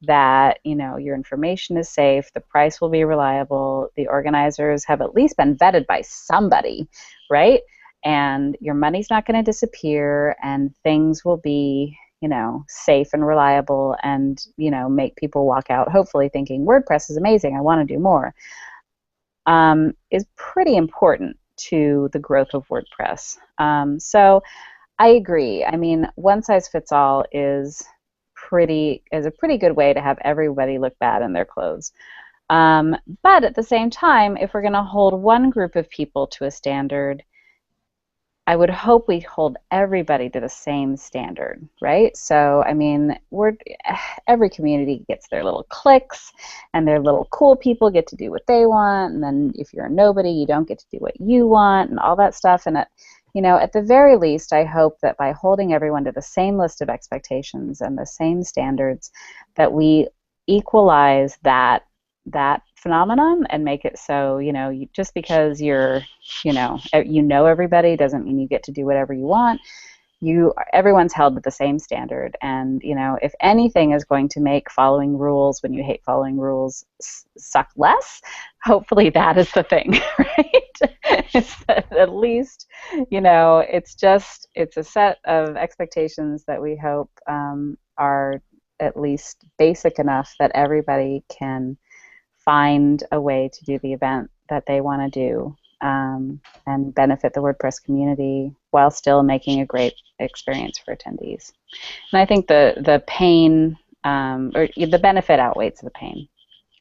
that your information is safe, the price will be reliable, the organizers have at least been vetted by somebody, right? And your money's not going to disappear, and things will be safe and reliable, and make people walk out hopefully thinking WordPress is amazing, I want to do more, is pretty important to the growth of WordPress. So I agree. One size fits all is a pretty good way to have everybody look bad in their clothes. But at the same time, if we're going to hold one group of people to a standard, I would hope we hold everybody to the same standard, right? So, every community gets their little cliques, and their little cool people get to do what they want, and then if you're a nobody, you don't get to do what you want, and all that stuff. And at the very least, I hope that by holding everyone to the same list of expectations and the same standards, that we equalize that phenomenon and make it so, just because you know everybody doesn't mean you get to do whatever you want. Everyone's held to the same standard, and if anything is going to make following rules when you hate following rules suck less, hopefully that is the thing. Right? It's that at least it's a set of expectations that we hope are at least basic enough that everybody can find a way to do the event that they want to do, and benefit the WordPress community while still making a great experience for attendees. And I think the pain, or the benefit outweighs the pain.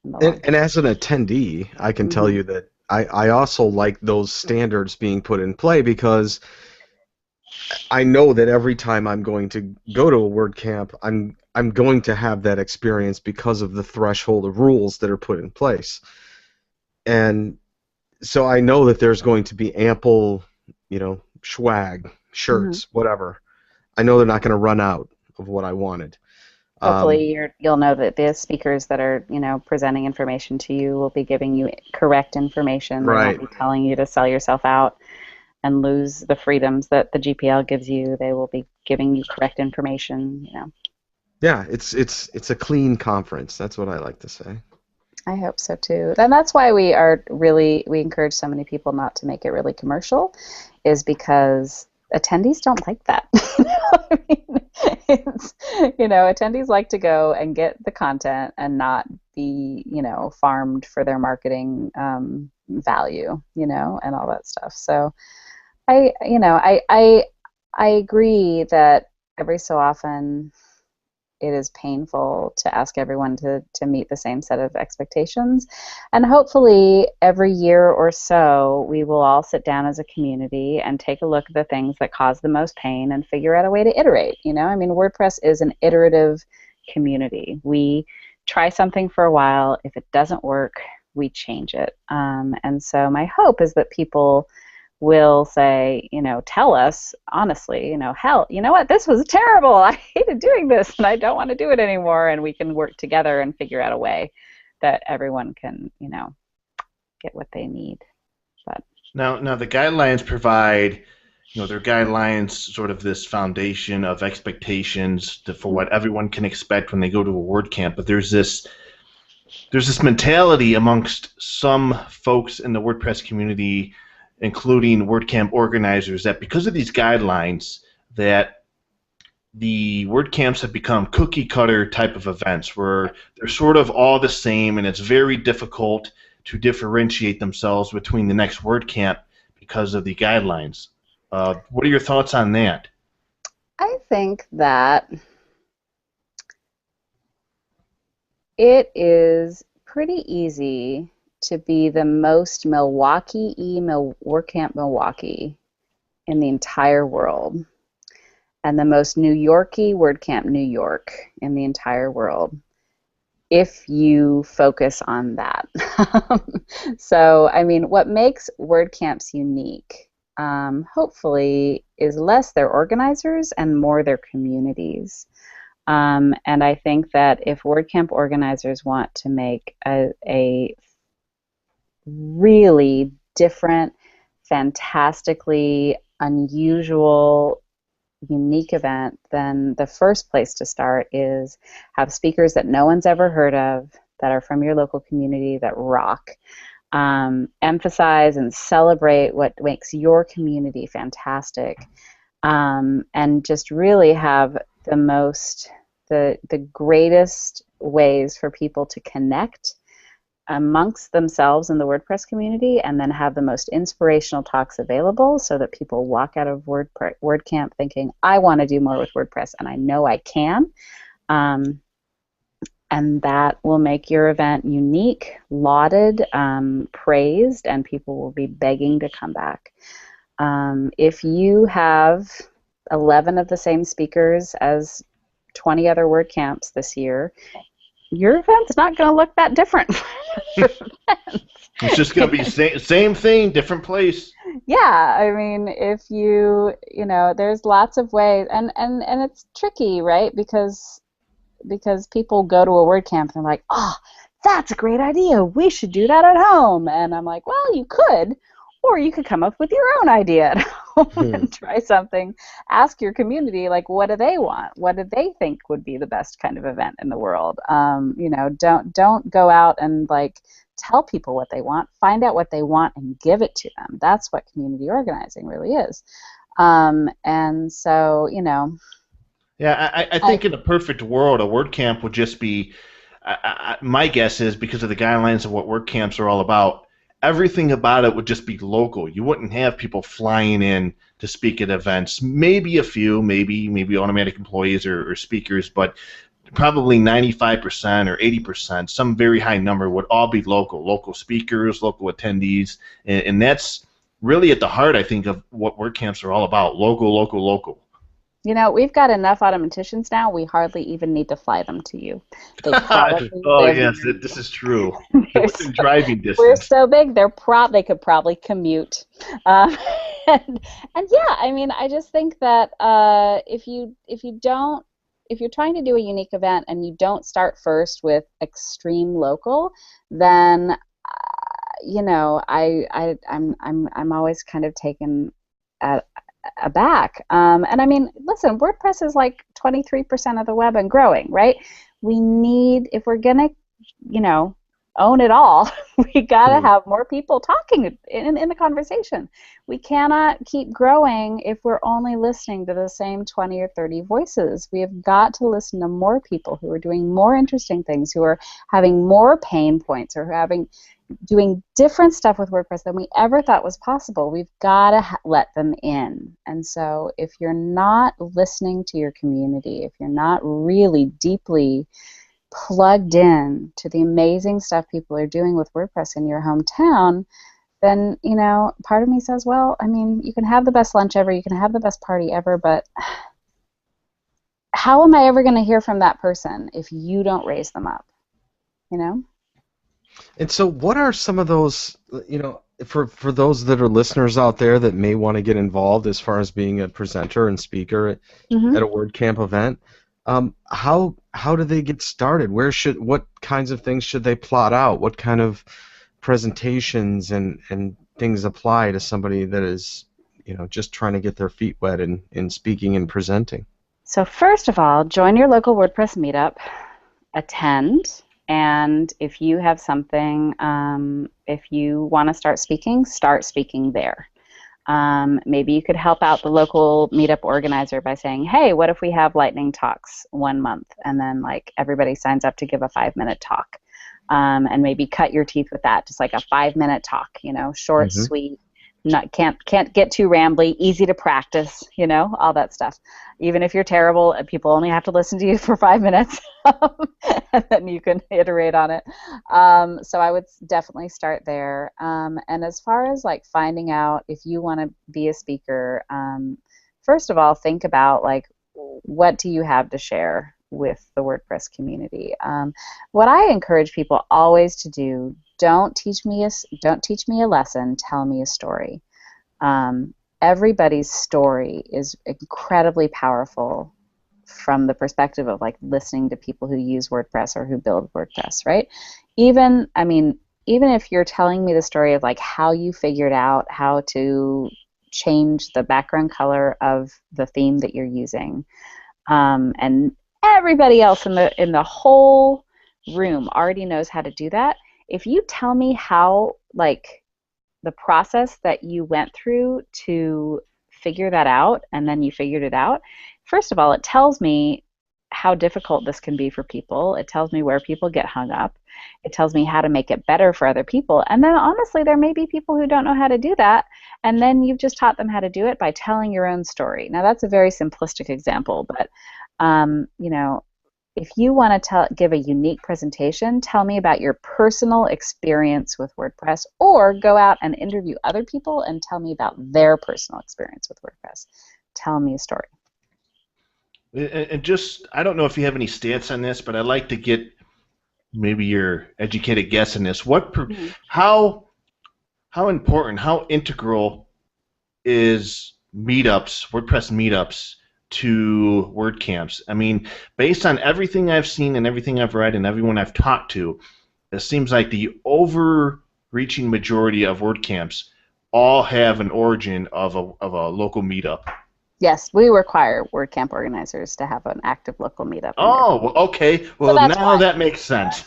And as an attendee, I can tell you that I also like those standards being put in play, because I know that every time I'm going to go to a WordCamp, I'm going to have that experience because of the threshold of rules that are put in place. And so I know that there's going to be ample, swag, shirts, whatever. I know they're not going to run out of what I wanted. Hopefully you'll know that the speakers that are, presenting information to you will be giving you correct information. Right. They won't be telling you to sell yourself out and lose the freedoms that the GPL gives you. They will be giving you correct information, Yeah, it's a clean conference. That's what I like to say. I hope so too. And that's why we encourage so many people not to make it really commercial, is because attendees don't like that. I mean, attendees like to go and get the content and not be, farmed for their marketing value, and all that stuff. So I agree that every so often it is painful to ask everyone to meet the same set of expectations. And hopefully every year or so we will all sit down as a community and take a look at the things that cause the most pain and figure out a way to iterate. WordPress is an iterative community. We try something for a while. If it doesn't work, we change it. And so my hope is that people will say, tell us honestly, hell, you know what, this was terrible. I hated doing this and I don't want to do it anymore. And we can work together and figure out a way that everyone can, get what they need. But now the guidelines provide, their guidelines sort of this foundation of expectations for what everyone can expect when they go to a WordCamp. But there's this mentality amongst some folks in the WordPress community, including WordCamp organizers, that because of these guidelines, that the WordCamps have become cookie-cutter type of events where they're sort of all the same, and it's very difficult to differentiate themselves between the next WordCamp because of the guidelines. What are your thoughts on that? I think that it is pretty easy to be the most Milwaukee-y WordCamp Milwaukee in the entire world, and the most New York-y WordCamp New York in the entire world, if you focus on that. So, I mean, what makes WordCamps unique, hopefully, is less their organizers and more their communities. And I think that if WordCamp organizers want to make a really different, fantastically unusual, unique event, then the first place to start is have speakers that no one's ever heard of, that are from your local community, that rock. Emphasize and celebrate what makes your community fantastic, and just really have the greatest ways for people to connect amongst themselves in the WordPress community, and then have the most inspirational talks available so that people walk out of WordCamp thinking, I want to do more with WordPress, and I know I can. And that will make your event unique, lauded, praised, and people will be begging to come back. If you have 11 of the same speakers as 20 other WordCamps this year, your event's not going to look that different. It's just going to be same thing, different place. Yeah, I mean, if there's lots of ways, and it's tricky, right? Because people go to a WordCamp and they're like, oh, that's a great idea. We should do that at home. And I'm like, well, you could, or you could come up with your own idea at home and try something. Ask your community, like, what do they want? What do they think would be the best kind of event in the world? Don't go out and like tell people what they want. Find out what they want and give it to them. That's what community organizing really is. And so, Yeah, I think in a perfect world, a WordCamp would just be, my guess is, because of the guidelines of what WordCamps are all about, everything about it would just be local. You wouldn't have people flying in to speak at events. Maybe a few, maybe automatic employees or speakers, but probably 95% or 80%, some very high number, would all be local speakers, local attendees, and that's really at the heart, I think, of what WordCamps are all about, local. We've got enough automaticians now, we hardly even need to fly them to you. They probably Oh, yes, this is true. Within driving distance. We're so big, they could probably commute. And yeah, I mean, I just think that if you're trying to do a unique event and you don't start first with extreme local, then I'm always kind of taken aback. And I mean, listen, WordPress is like 23% of the web and growing, right? We need, if we're gonna, own it all, we gotta have more people talking in the conversation. We cannot keep growing if we're only listening to the same 20 or 30 voices. We have got to listen to more people who are doing more interesting things, who are having more pain points, or doing different stuff with WordPress than we ever thought was possible. We've got to let them in. And so if you're not listening to your community, if you're not really deeply plugged in to the amazing stuff people are doing with WordPress in your hometown, then, part of me says, well, I mean, you can have the best lunch ever, you can have the best party ever, but how am I ever going to hear from that person if you don't raise them up? And so what are some of those, for those that are listeners out there that may want to get involved as far as being a presenter and speaker at a WordCamp event, how do they get started? What kinds of things should they plot out? What kind of presentations and things apply to somebody that is, just trying to get their feet wet in speaking and presenting? So first of all, join your local WordPress meetup, attend. And if you have something, if you want to start speaking there. Maybe you could help out the local meetup organizer by saying, hey, what if we have lightning talks 1 month, and then like everybody signs up to give a 5-minute talk, and maybe cut your teeth with that, just like a 5-minute talk, short, sweet, can't get too rambly, easy to practice, all that stuff. Even if you're terrible, people only have to listen to you for 5 minutes, and then you can iterate on it. So I would definitely start there. And as far as like finding out if you want to be a speaker, first of all, think about like, what do you have to share with the WordPress community? What I encourage people always to do: don't teach me a lesson, tell me a story. Everybody's story is incredibly powerful from the perspective of like listening to people who use WordPress or who build WordPress, right? Even if you're telling me the story of like how you figured out how to change the background color of the theme that you're using, and everybody else in the whole room already knows how to do that. If you tell me how, like, the process that you went through to figure that out, and then you figured it out, first of all, it tells me how difficult this can be for people. It tells me where people get hung up. It tells me how to make it better for other people. And then honestly, there may be people who don't know how to do that, and then you've just taught them how to do it by telling your own story. Now, that's a very simplistic example, but if you want to give a unique presentation, tell me about your personal experience with WordPress, or go out and interview other people and tell me about their personal experience with WordPress. Tell me a story. And just, I don't know if you have any stats on this, but I'd like to get maybe your educated guess on this. How important, how integral is WordPress meetups to WordCamps? I mean, based on everything I've seen and everything I've read and everyone I've talked to, it seems like the overreaching majority of WordCamps all have an origin of a local meetup. Yes, we require WordCamp organizers to have an active local meetup. Oh, well, okay. Well, so now that makes sense.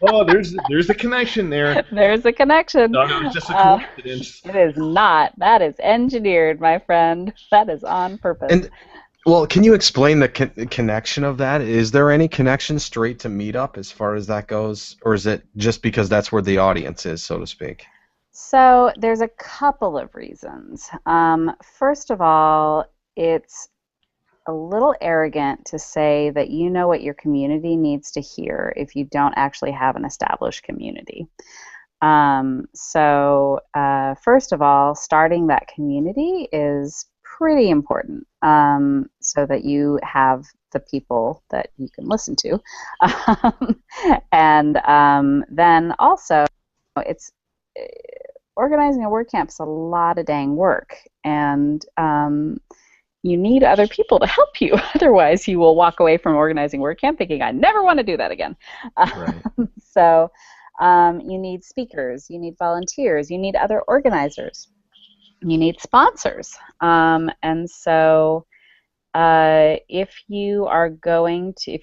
Oh, there's a connection there. There's a connection. No, it's just a coincidence. It is not. That is engineered, my friend. That is on purpose. And well, can you explain the connection of that? Is there any connection straight to Meetup as far as that goes, or is it just because that's where the audience is, so to speak? So there's a couple of reasons. First of all, it's a little arrogant to say that you know what your community needs to hear if you don't actually have an established community. First of all, starting that community is pretty important, so that you have the people that you can listen to. Then also, it's organizing a WordCamp is a lot of dang work, and you need other people to help you. Otherwise, you will walk away from organizing WordCamp thinking, I never want to do that again. Right. So you need speakers, you need volunteers, you need other organizers, you need sponsors. If you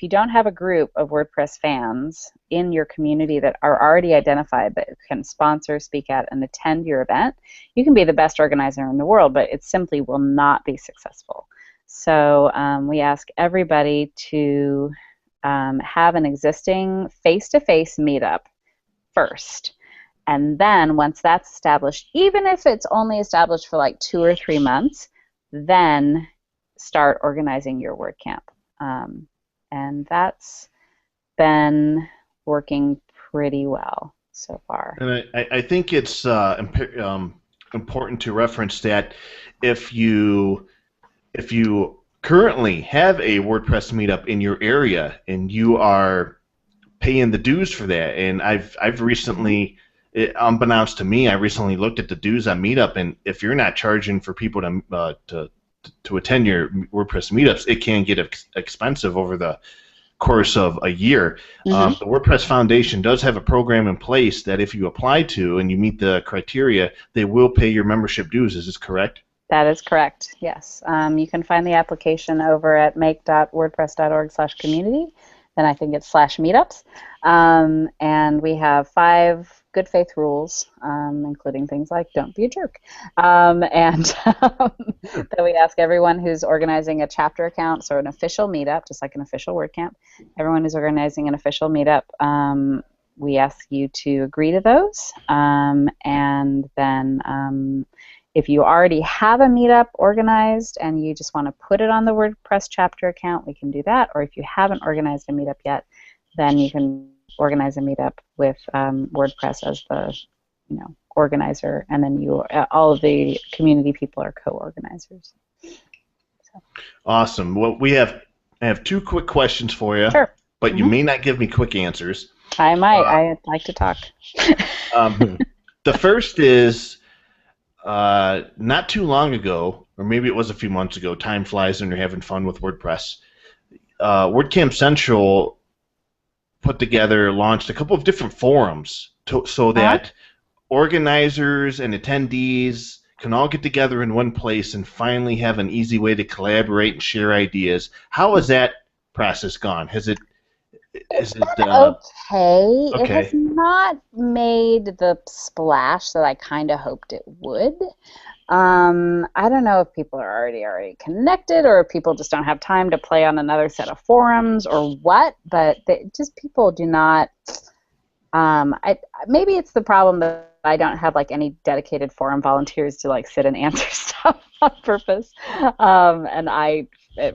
don't have a group of WordPress fans in your community that are already identified that can sponsor, speak at, and attend your event, you can be the best organizer in the world, but it simply will not be successful. So we ask everybody to have an existing face-to-face meetup first. And then once that's established, even if it's only established for like 2 or 3 months, then start organizing your WordCamp. And that's been working pretty well so far. And I think it's important to reference that if you currently have a WordPress meetup in your area and you are paying the dues for that, and I've recently, unbeknownst to me, I recently looked at the dues on Meetup, and if you're not charging for people to attend your WordPress meetups, it can get expensive over the course of a year. Mm-hmm. The WordPress Foundation does have a program in place that if you apply to and you meet the criteria, they will pay your membership dues. Is this correct? That is correct, yes. You can find the application over at make.wordpress.org/community. Then I think it's /meetups. And we have 5 good faith rules, including things like don't be a jerk. That we ask everyone who's organizing a chapter account, so an official meetup, just like an official WordCamp, everyone who's organizing an official meetup, we ask you to agree to those. And then if you already have a meetup organized and you just want to put it on the WordPress chapter account, we can do that. Or if you haven't organized a meetup yet, then you can organize a meetup with WordPress as the organizer, and then all of the community people are co-organizers. So. Awesome. Well, I have 2 quick questions for you, sure. But you may not give me quick answers. I might. I like to talk. The first is, not too long ago, or maybe it was a few months ago, time flies when you're having fun with WordPress, WordCamp Central launched a couple of different forums so that organizers and attendees can all get together in one place and finally have an easy way to collaborate and share ideas. How has that process gone? Okay. It has not made the splash that I kind of hoped it would. I don't know if people are already connected, or if people just don't have time to play on another set of forums, or what. But people do not. Maybe it's the problem that I don't have like any dedicated forum volunteers to like sit and answer stuff on purpose, and I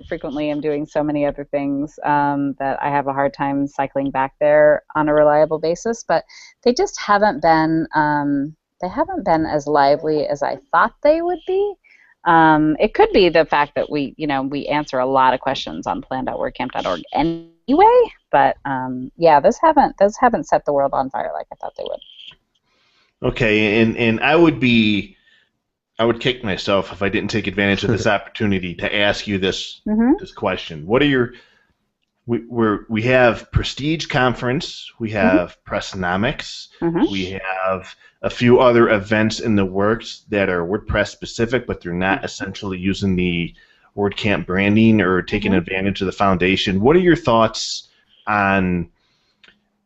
frequently am doing so many other things that I have a hard time cycling back there on a reliable basis. But they just haven't been. They haven't been as lively as I thought they would be. It could be the fact that we answer a lot of questions on plan.wordcamp.org anyway. But those haven't set the world on fire like I thought they would. Okay, and I would kick myself if I didn't take advantage of this opportunity to ask you this question. What are we have Prestige Conference, we have Pressnomics, Mm-hmm. we have a few other events in the works that are WordPress specific, but they're not essentially using the WordCamp branding or taking advantage of the foundation. What are your thoughts on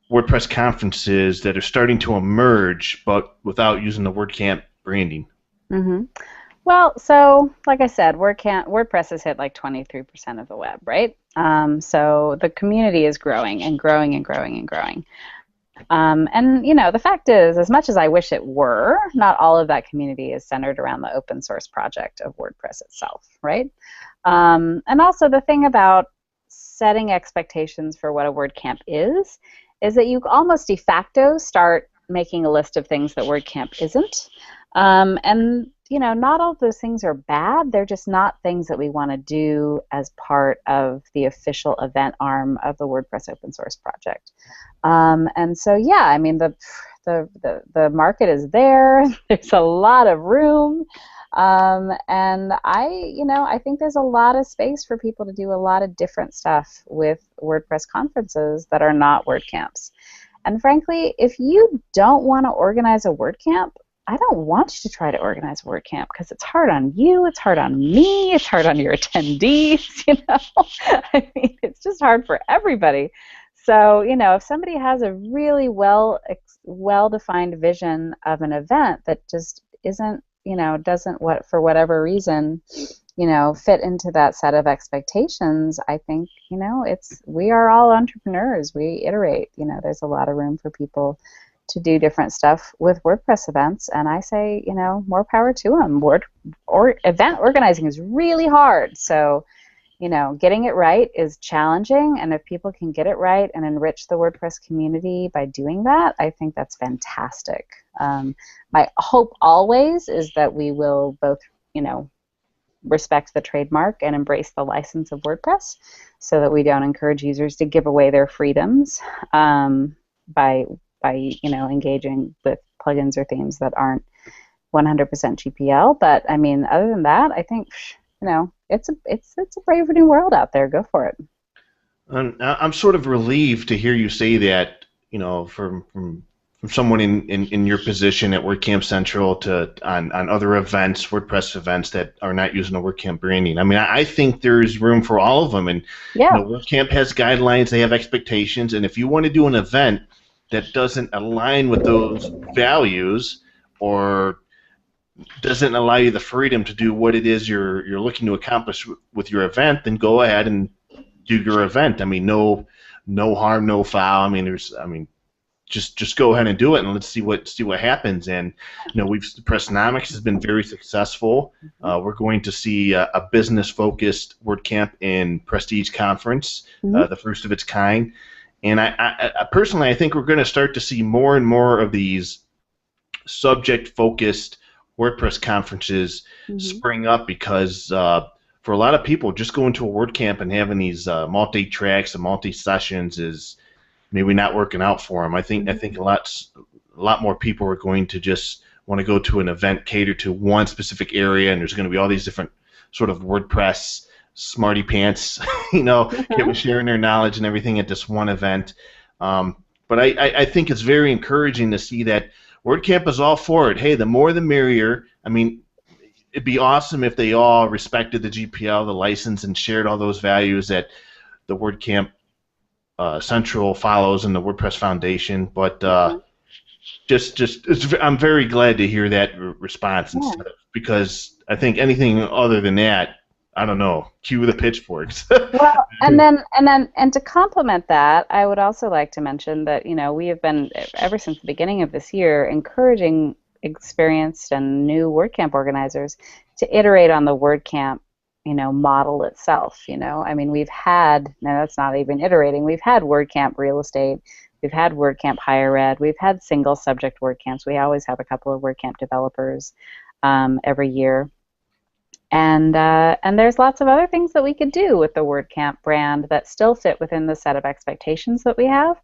WordPress conferences that are starting to emerge, but without using the WordCamp branding? Mm-hmm. Well, so like I said, WordPress has hit like 23% of the web, right? So the community is growing and growing and growing and growing. And you know, the fact is, as much as I wish it were, not all of that community is centered around the open source project of WordPress itself, right? And also the thing about setting expectations for what a WordCamp is that you almost de facto start making a list of things that WordCamp isn't. And you know, not all of those things are bad. They're just not things that we want to do as part of the official event arm of the WordPress open source project. And so, yeah, I mean, the market is there. There's a lot of room. And I think there's a lot of space for people to do a lot of different stuff with WordPress conferences that are not WordCamps. And frankly, if you don't want to organize a WordCamp, I don't want you to try to organize a WordCamp because it's hard on you, it's hard on me, it's hard on your attendees, you know. I mean, it's just hard for everybody. So, you know, if somebody has a really well-defined vision of an event that just isn't, you know, doesn't for whatever reason, you know, fit into that set of expectations, I think, you know, we are all entrepreneurs. We iterate. You know, there's a lot of room for people to do different stuff with WordPress events, and I say, you know, more power to them. Event organizing is really hard, so, you know, getting it right is challenging, and if people can get it right and enrich the WordPress community by doing that, I think that's fantastic. My hope always is that we will both, you know, respect the trademark and embrace the license of WordPress so that we don't encourage users to give away their freedoms by you know, engaging with plugins or themes that aren't 100% GPL. But I mean, other than that, I think, you know, it's a brave new world out there. Go for it. I'm sort of relieved to hear you say that, you know, from someone in your position at WordCamp Central to on other events, WordPress events that are not using the WordCamp branding. I mean, I think there's room for all of them, and yeah. You know, WordCamp has guidelines, they have expectations, and if you want to do an event that doesn't align with those values or doesn't allow you the freedom to do what it is you're looking to accomplish with your event, then go ahead and do your event. I mean, no harm, no foul. I mean, just go ahead and do it, and let's see what happens. And you know, Pressnomics has been very successful. We're going to see a business-focused WordCamp in Prestige Conference, the first of its kind. And I personally, I think we're going to start to see more and more of these subject-focused WordPress conferences spring up because for a lot of people, just going to a WordCamp and having these multi-tracks and multi-sessions is maybe not working out for them. I think a lot more people are going to just want to go to an event catered to one specific area, and there's going to be all these different sort of WordPress smarty pants, you know, sharing their knowledge and everything at this one event. But I think it's very encouraging to see that WordCamp is all for it. Hey, the more the merrier. I mean, it'd be awesome if they all respected the GPL, the license, and shared all those values that the WordCamp Central follows in the WordPress Foundation. But I'm very glad to hear that response because I think anything other than that, I don't know, cue the pitchforks. Well, and to complement that, I would also like to mention that, you know, we have been, ever since the beginning of this year, encouraging experienced and new WordCamp organizers to iterate on the WordCamp, you know, model itself. You know, I mean, now that's not even iterating. We've had WordCamp Real Estate, we've had WordCamp Higher Ed, we've had single subject WordCamps. We always have a couple of WordCamp developers every year. And there's lots of other things that we could do with the WordCamp brand that still fit within the set of expectations that we have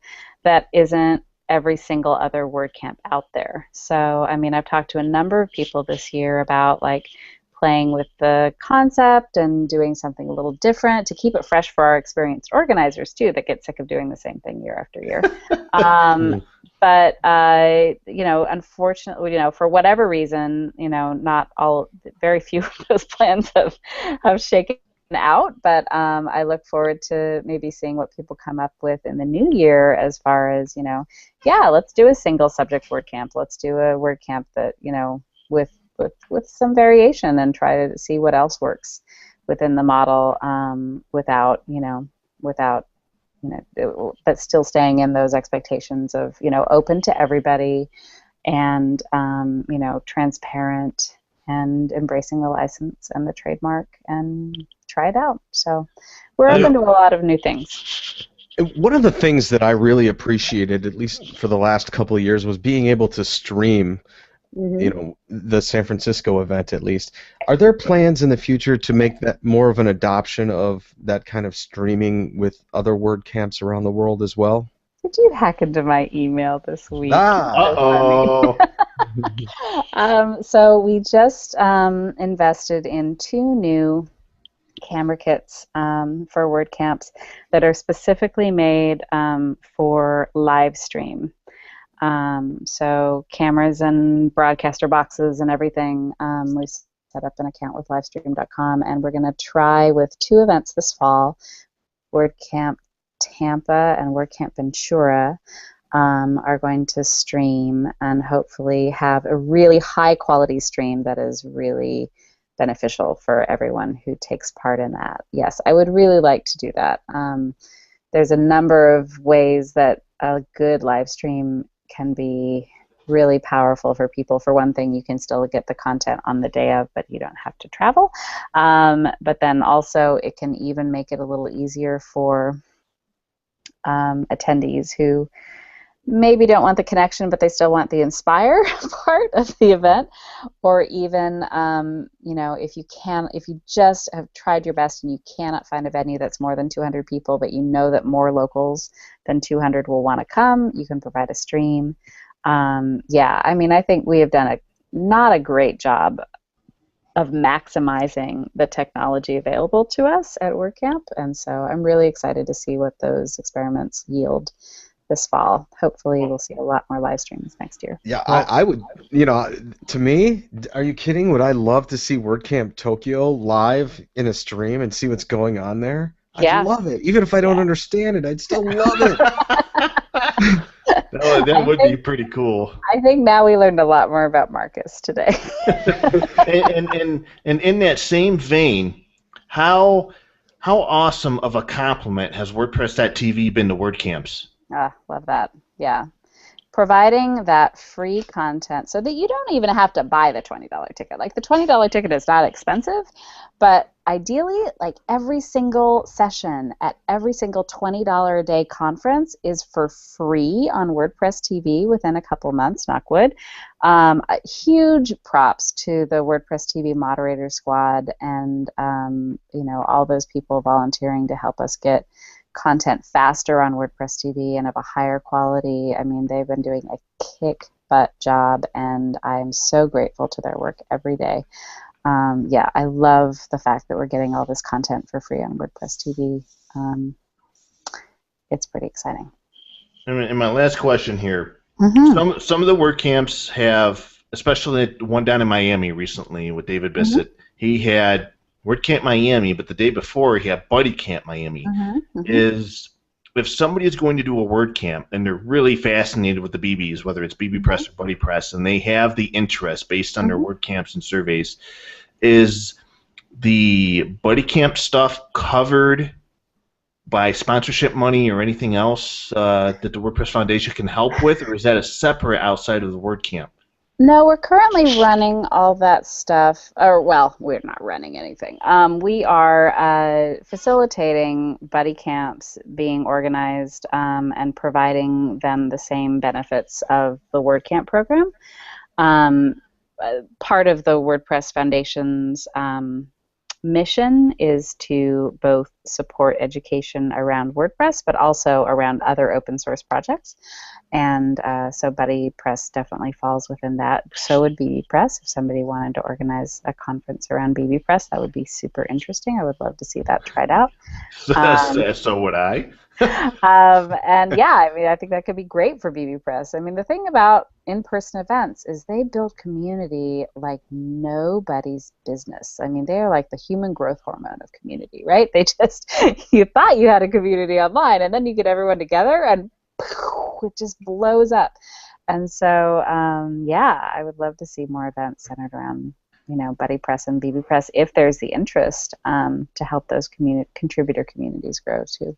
that isn't every single other WordCamp out there. So, I mean, I've talked to a number of people this year about, like, playing with the concept and doing something a little different to keep it fresh for our experienced organizers too that get sick of doing the same thing year after year. But unfortunately, for whatever reason, not all, very few of those plans have shaken out. But I look forward to maybe seeing what people come up with in the new year as far as, let's do a single subject WordCamp. Let's do a WordCamp that, with some variation and try to see what else works within the model without, but still staying in those expectations of, open to everybody and, transparent and embracing the license and the trademark and try it out. So we're open to a lot of new things. One of the things that I really appreciated, at least for the last couple of years, was being able to stream the San Francisco event, at least. Are there plans in the future to make that more of an adoption of that kind of streaming with other WordCamps around the world as well? Did you hack into my email this week? Uh-oh. So we just invested in 2 new camera kits for WordCamps that are specifically made for live stream. So cameras and broadcaster boxes and everything. We set up an account with livestream.com, and we're going to try with 2 events this fall, WordCamp Tampa and WordCamp Ventura are going to stream and hopefully have a really high quality stream that is really beneficial for everyone who takes part in that. Yes, I would really like to do that. There's a number of ways that a good live stream can be really powerful for people. For one thing, you can still get the content on the day of, but you don't have to travel. But then also it can even make it a little easier for attendees who maybe don't want the connection, but they still want the inspire part of the event, or even if you just have tried your best and you cannot find a venue that's more than 200 people, but you know that more locals than 200 will want to come, you can provide a stream. I think we have done not a great job of maximizing the technology available to us at WordCamp, and so I'm really excited to see what those experiments yield this fall. Hopefully we'll see a lot more live streams next year. Yeah, I would, to me, are you kidding? Would I love to see WordCamp Tokyo live in a stream and see what's going on there? Yeah. I'd love it. Even if I don't understand it, I'd still love it. That would be pretty cool. I think now we learned a lot more about Marcus today. and in that same vein, how awesome of a compliment has WordPress.tv been to WordCamps? Love that. Yeah. Providing that free content so that you don't even have to buy the $20 ticket. Like, the $20 ticket is not expensive, but ideally, like, every single session at every single $20 a day conference is for free on WordPress TV within a couple months, knock wood. Huge props to the WordPress TV moderator squad and all those people volunteering to help us get content faster on WordPress TV and of a higher quality. I mean, they've been doing a kick-butt job, and I'm so grateful to their work every day. I love the fact that we're getting all this content for free on WordPress TV. It's pretty exciting. And my last question here. Mm-hmm. Some of the WordCamps have, especially one down in Miami recently with David Bissett, he had WordCamp Miami, but the day before he had Buddy Camp Miami. Is if somebody is going to do a WordCamp and they're really fascinated with the BBs, whether it's BB Press or Buddy Press, and they have the interest based on their WordCamps and surveys, is the Buddy Camp stuff covered by sponsorship money or anything else that the WordPress Foundation can help with, or is that a separate outside of the WordCamp? No, we're currently running all that stuff. We're not running anything. We are facilitating buddy camps being organized and providing them the same benefits of the WordCamp program. Part of the WordPress Foundation's mission is to both support education around WordPress, but also around other open source projects. And so Buddy Press definitely falls within that. So would BB Press. If somebody wanted to organize a conference around BB Press, that would be super interesting. I would love to see that tried out. So would I. And yeah, I mean, I think that could be great for BB Press. I mean, the thing about in-person events is they build community like nobody's business. I mean, they are like the human growth hormone of community, right? They just, you thought you had a community online, and then you get everyone together, and it just blows up. And so, yeah, I would love to see more events centered around, Buddy Press and BB Press if there's the interest to help those contributor communities grow too.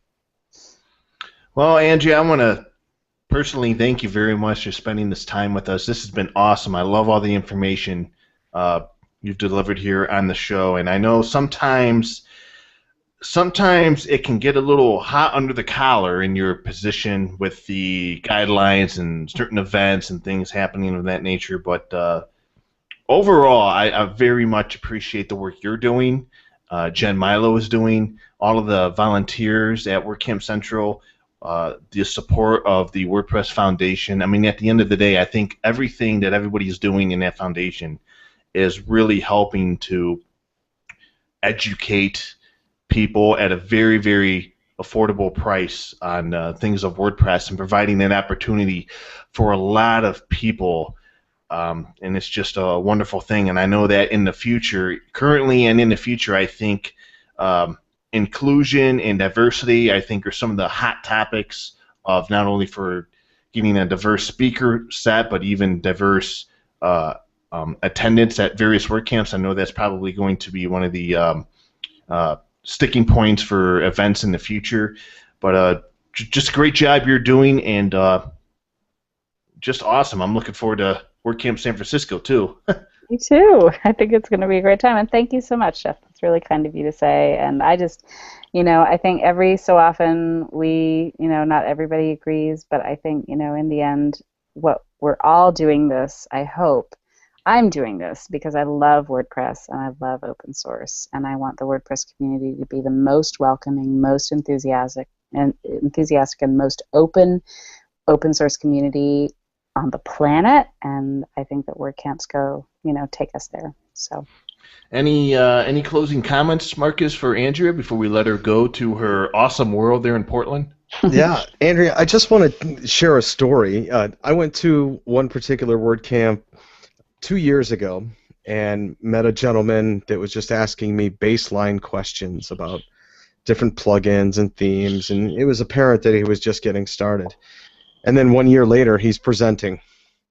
Well, Andrea, I want to personally thank you very much for spending this time with us. This has been awesome. I love all the information you've delivered here on the show, and I know sometimes it can get a little hot under the collar in your position with the guidelines and certain events and things happening of that nature, but overall, I very much appreciate the work you're doing, Jen Milo is doing, all of the volunteers at WordCamp Central, the support of the WordPress Foundation. I mean, at the end of the day, I think everything that everybody's doing in that foundation is really helping to educate people at a very, very affordable price on things of WordPress and providing that opportunity for a lot of people. And it's just a wonderful thing. And I know that in the future, currently and in the future, I think inclusion and diversity, I think, are some of the hot topics of not only for getting a diverse speaker set, but even diverse attendance at various WordCamps. I know that's probably going to be one of the sticking points for events in the future. But just a great job you're doing, and just awesome. I'm looking forward to WordCamp San Francisco, too. Me too. I think it's going to be a great time. And thank you so much, Jeff. That's really kind of you to say. And I just, I think every so often we, not everybody agrees, but I think, in the end, what we're all doing this, I hope. I'm doing this because I love WordPress and I love open source. And I want the WordPress community to be the most welcoming, most enthusiastic and most open source community on the planet, and I think that WordCamps go, take us there. So, any closing comments, Marcus, for Andrea before we let her go to her awesome world there in Portland? Yeah, Andrea, I just want to share a story. I went to one particular WordCamp 2 years ago and met a gentleman that was just asking me baseline questions about different plugins and themes, and it was apparent that he was just getting started. And then 1 year later, he's presenting.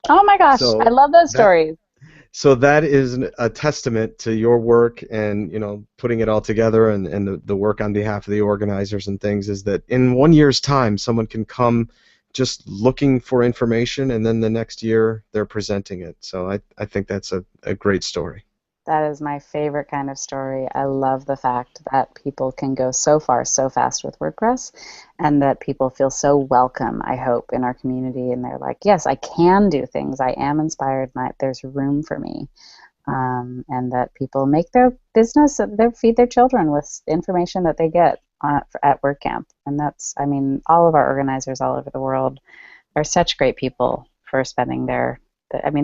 Oh my gosh, I love those stories. So that is a testament to your work and, putting it all together and the work on behalf of the organizers and things, is that in 1 year's time, someone can come just looking for information, and then the next year they're presenting it. So I think that's a great story. That is my favorite kind of story. I love the fact that people can go so far so fast with WordPress, and that people feel so welcome, I hope, in our community, and they're like, yes, I can do things. I am inspired, and there's room for me. And that people make their business, they feed their children with information that they get at WordCamp. And that's, all of our organizers all over the world are such great people for spending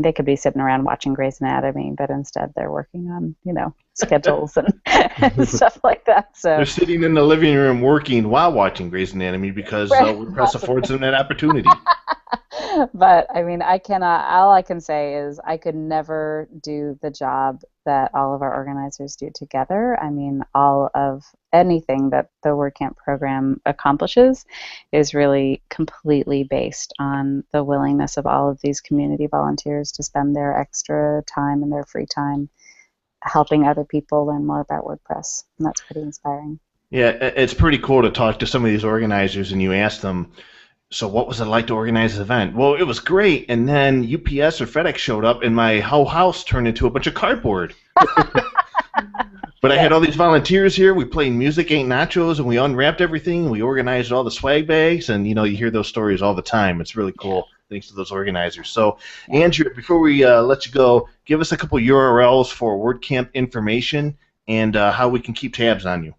they could be sitting around watching Grey's Anatomy, but instead they're working on, schedules and stuff like that. So they're sitting in the living room working while watching Grey's Anatomy because WordPress affords them that opportunity. But all I can say is I could never do the job that all of our organizers do together. All of anything that the WordCamp program accomplishes is really completely based on the willingness of all of these community volunteers to spend their extra time and their free time helping other people learn more about WordPress. And that's pretty inspiring. Yeah, it's pretty cool to talk to some of these organizers and you ask them, so what was it like to organize this event? Well, it was great, and then UPS or FedEx showed up, and my whole house turned into a bunch of cardboard. But I had all these volunteers here. We played Music Ain't Nachos, and we unwrapped everything. We organized all the swag bags, and you hear those stories all the time. It's really cool, thanks to those organizers. So, Andrea, before we let you go, give us a couple URLs for WordCamp information and how we can keep tabs on you.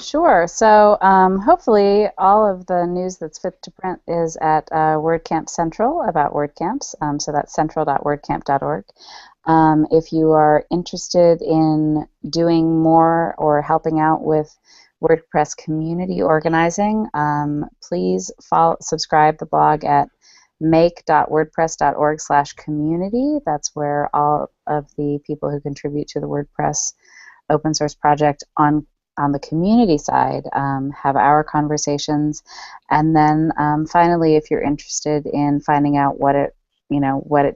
Sure. So hopefully all of the news that's fit to print is at WordCamp Central about WordCamps. So that's central.wordcamp.org. If you are interested in doing more or helping out with WordPress community organizing, please subscribe the blog at make.wordpress.org/community. That's where all of the people who contribute to the WordPress open source project on the community side have our conversations. And then finally, if you're interested in finding out what it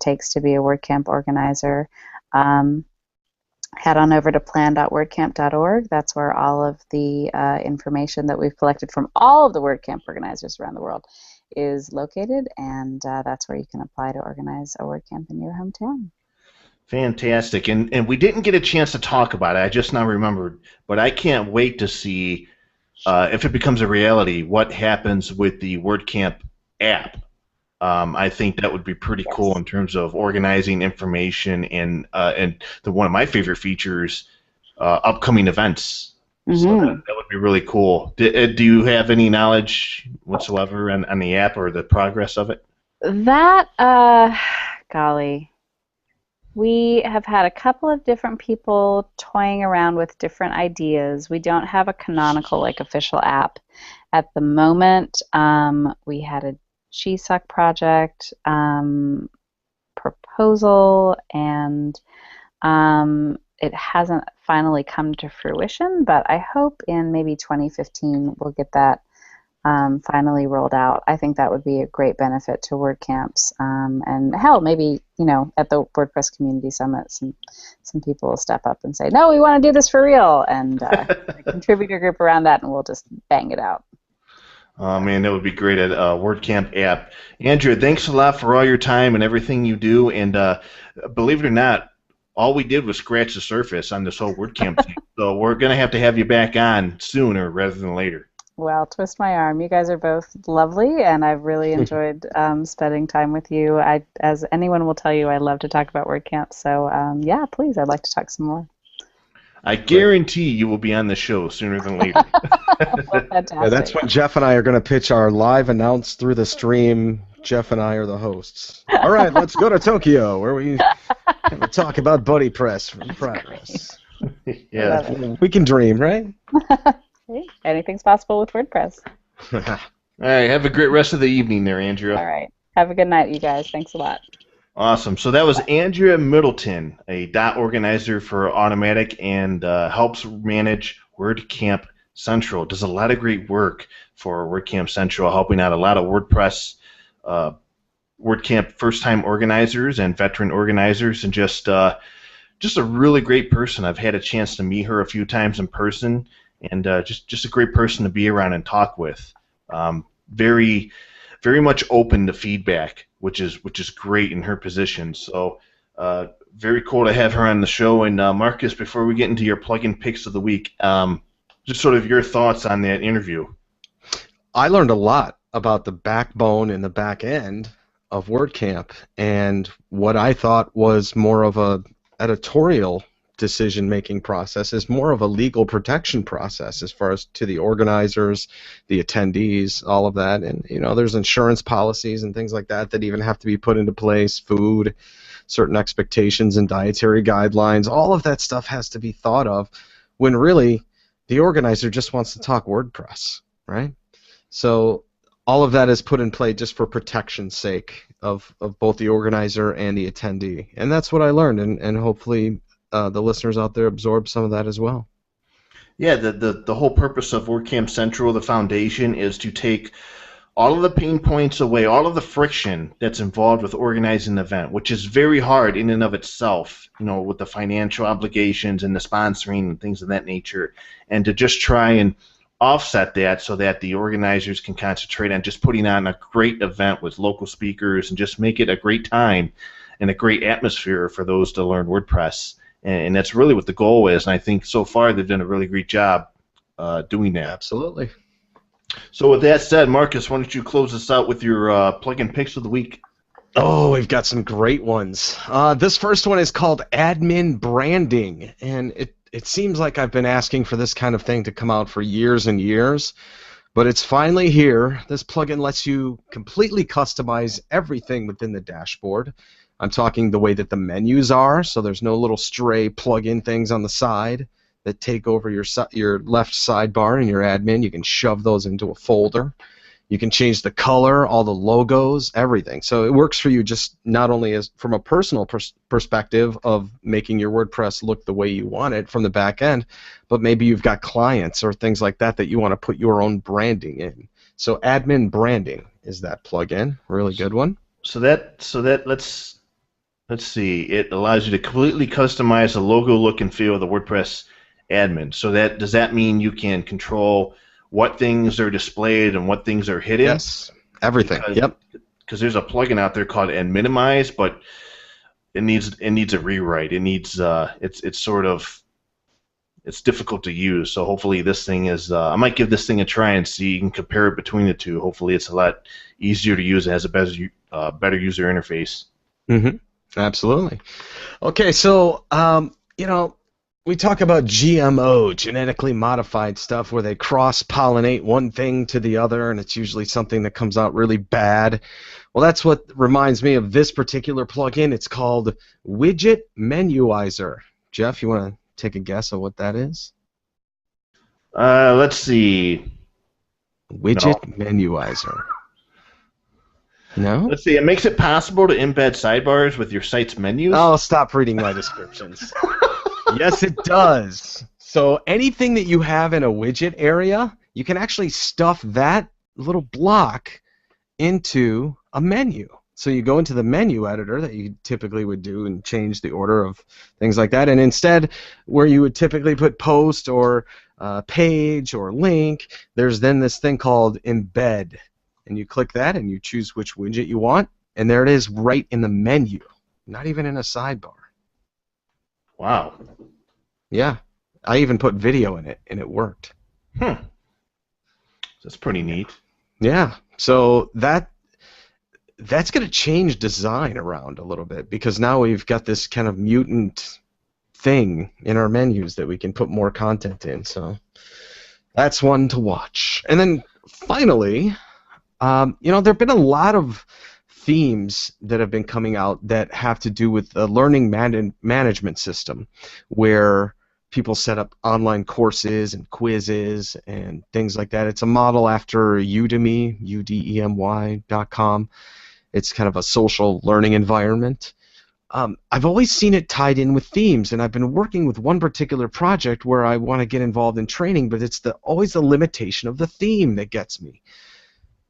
takes to be a WordCamp organizer, head on over to plan.wordcamp.org. That's where all of the information that we've collected from all of the WordCamp organizers around the world is located, and that's where you can apply to organize a WordCamp in your hometown. Fantastic. And we didn't get a chance to talk about it. I just now remembered. But I can't wait to see, if it becomes a reality, what happens with the WordCamp app. I think that would be pretty cool in terms of organizing information and one of my favorite features, upcoming events. Mm-hmm. So that would be really cool. Do you have any knowledge whatsoever on the app or the progress of it? That, golly. We have had a couple of different people toying around with different ideas. We don't have a canonical, official app at the moment. We had a GSUC project proposal, and it hasn't finally come to fruition, but I hope in maybe 2015 we'll get that finally rolled out. I think that would be a great benefit to WordCamps, and hell, maybe at the WordPress Community Summit, some people will step up and say, "No, we want to do this for real," and a contributor group around that, and we'll just bang it out. Oh man, that would be great at WordCamp app. Andrea, thanks a lot for all your time and everything you do. And believe it or not, all we did was scratch the surface on this whole WordCamp thing. So we're going to have you back on sooner rather than later. Well, twist my arm. You guys are both lovely, and I've really enjoyed spending time with you. As anyone will tell you, I love to talk about WordCamp. So, yeah, please, I'd like to talk some more. I guarantee you will be on the show sooner than later. Well, fantastic. Yeah, that's when Jeff and I are going to pitch our live announce through the stream. Jeff and I are the hosts. All right, let's go to Tokyo, where we talk about Buddy Press from progress. Yeah, we can dream, right? Hey, anything's possible with WordPress. All right, have a great rest of the evening there, Andrea. All right, have a good night, you guys. Thanks a lot. Awesome. So that was Andrea Middleton, a dot organizer for Automatic, and helps manage WordCamp Central. Does a lot of great work for WordCamp Central, helping out a lot of WordPress WordCamp first-time organizers and veteran organizers, and just a really great person. I've had a chance to meet her a few times in person, and just a great person to be around and talk with. Very, very much open to feedback, which is great in her position. So very cool to have her on the show. And Marcus, before we get into your plug-in picks of the week, just sort of your thoughts on that interview. I learned a lot about the backbone and the back end of WordCamp, and what I thought was more of a editorial decision-making process is more of a legal protection process as far as to the organizers, the attendees, all of that. And there's insurance policies and things like that that even have to be put into place, food, certain expectations and dietary guidelines. All of that stuff has to be thought of when really the organizer just wants to talk WordPress, right? So all of that is put in play just for protection's sake of both the organizer and the attendee. And that's what I learned, and hopefully the listeners out there absorb some of that as well. Yeah, the whole purpose of WordCamp Central, the foundation, is to take all of the pain points away, all of the friction that's involved with organizing an event, which is very hard in and of itself, with the financial obligations and the sponsoring and things of that nature, and to just try and offset that so that the organizers can concentrate on just putting on a great event with local speakers and just make it a great time and a great atmosphere for those to learn WordPress. And that's really what the goal is, and I think so far they've done a really great job doing that. Absolutely. So with that said, Marcus, why don't you close us out with your plug-in picks of the week? Oh, we've got some great ones. This first one is called Admin Branding, and it it seems like I've been asking for this kind of thing to come out for years and years, but it's finally here. This plugin lets you completely customize everything within the dashboard. I'm talking the way that the menus are, so there's no little stray plug-in things on the side that take over your left sidebar in your admin. You can shove those into a folder. You can change the color, all the logos, everything. So it works for you just not only as from a personal perspective of making your WordPress look the way you want it from the back end, but maybe you've got clients or things like that that you want to put your own branding in. So admin branding is that plugin. Really good one. So that let's see. It allows you to completely customize the logo, look, and feel of the WordPress admin. So does that mean you can control what things are displayed and what things are hidden? Yes, everything. Yep. Because there's a plugin out there called Minimize, but it needs a rewrite. It needs it's difficult to use. So hopefully this thing is. I might give this thing a try and see. You can compare it between the two. Hopefully it's a lot easier to use. It has a better user interface. Mm-hmm. Absolutely. Okay, so we talk about GMO, genetically modified stuff, where they cross-pollinate one thing to the other, and it's usually something that comes out really bad. Well, that's what reminds me of this particular plugin. It's called Widget Menuizer. Jeff, you want to take a guess of what that is? Let's see. Widget Menuizer. No? Let's see. It makes it possible to embed sidebars with your site's menus. Oh, stop reading my descriptions. Yes, it does. So anything that you have in a widget area, you can actually stuff that little block into a menu. So you go into the menu editor that you typically would do and change the order of things like that. And instead, where you would typically put post or page or link, there's then this thing called embed. And you click that and you choose which widget you want. And there it is right in the menu, not even in a sidebar. Wow. Yeah. I even put video in it, and it worked. That's pretty neat. Yeah. So that's going to change design around a little bit, because now we've got this kind of mutant thing in our menus that we can put more content in. So that's one to watch. And then finally, there have been a lot of themes that have been coming out that have to do with the learning management system, where people set up online courses and quizzes and things like that. It's a model after Udemy, udemy.com. It's kind of a social learning environment. I've always seen it tied in with themes, and I've been working with one particular project where I want to get involved in training, but it's always the limitation of the theme that gets me.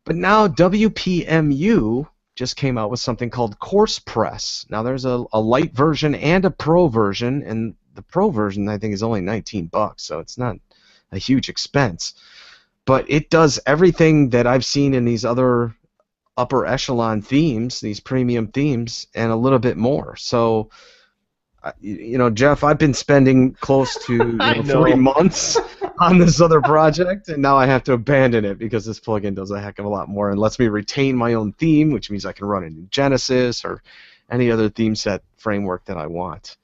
But now WPMU just came out with something called CoursePress. Now there's a light version and a pro version, and the pro version I think is only $19, so it's not a huge expense. But it does everything that I've seen in these other upper echelon themes, these premium themes, and a little bit more. So, Jeff, I've been spending close to 3 months on this other project, and now I have to abandon it because this plugin does a heck of a lot more and lets me retain my own theme, which means I can run it in Genesis or any other theme set framework that I want.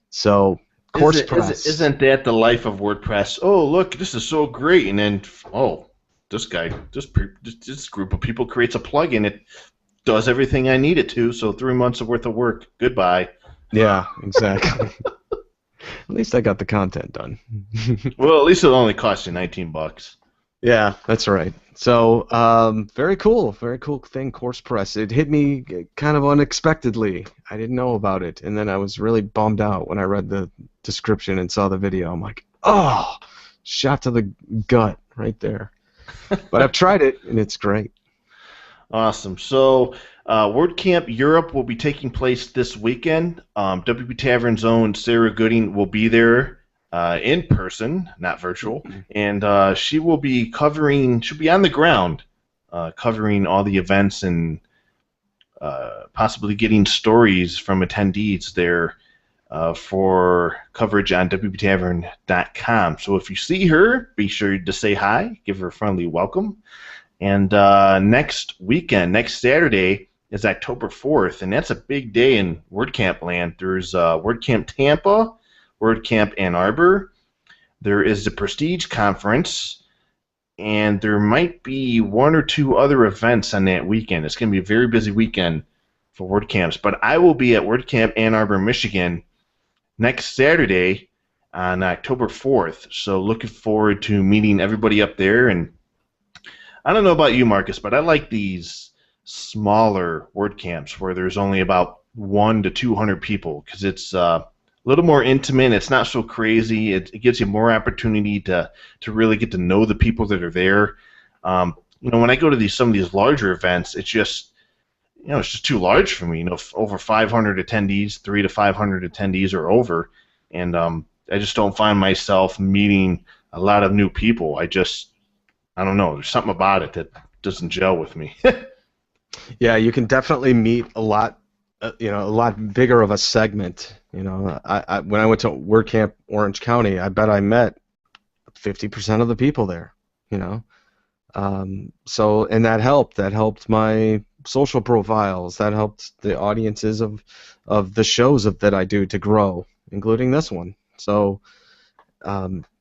So, CoursePress. Isn't that the life of WordPress? Oh, look, this is so great, and then this group of people creates a plugin. It does everything I need it to. So 3 months worth of work. Goodbye. Yeah, exactly. At least I got the content done. Well, at least it only cost you $19. Yeah, that's right. So, very cool thing, CoursePress. It hit me kind of unexpectedly. I didn't know about it, and then I was really bummed out when I read the description and saw the video. I'm like, oh, shot to the gut right there. But I've tried it, and it's great. Awesome. So, WordCamp Europe will be taking place this weekend. WP Tavern's own Sarah Gooding will be there in person, not virtual, and she will be she'll be on the ground covering all the events and possibly getting stories from attendees there for coverage on WPTavern.com. So if you see her, be sure to say hi, give her a friendly welcome. And next Saturday, is October 4th, and that's a big day in WordCamp land. There's WordCamp Tampa, WordCamp Ann Arbor, There is the Prestige Conference, and there might be one or two other events on that weekend. It's going to be a very busy weekend for WordCamps, but I will be at WordCamp Ann Arbor, Michigan next Saturday on October 4th, so looking forward to meeting everybody up there. And I don't know about you, Marcus, but I like these smaller WordCamps where there's only about 1 to 200 people because it's a little more intimate. It's not so crazy. It gives you more opportunity to really get to know the people that are there. When I go to some of these larger events, it's just it's just too large for me. Over 500 attendees, 300 to 500 attendees or over, and I just don't find myself meeting a lot of new people. I don't know. There's something about it that doesn't gel with me. Yeah, you can definitely meet a lot bigger of a segment. When I went to WordCamp Orange County, I bet I met 50% of the people there. So and that helped. That helped my social profiles. That helped the audiences of the shows that I do to grow, including this one. So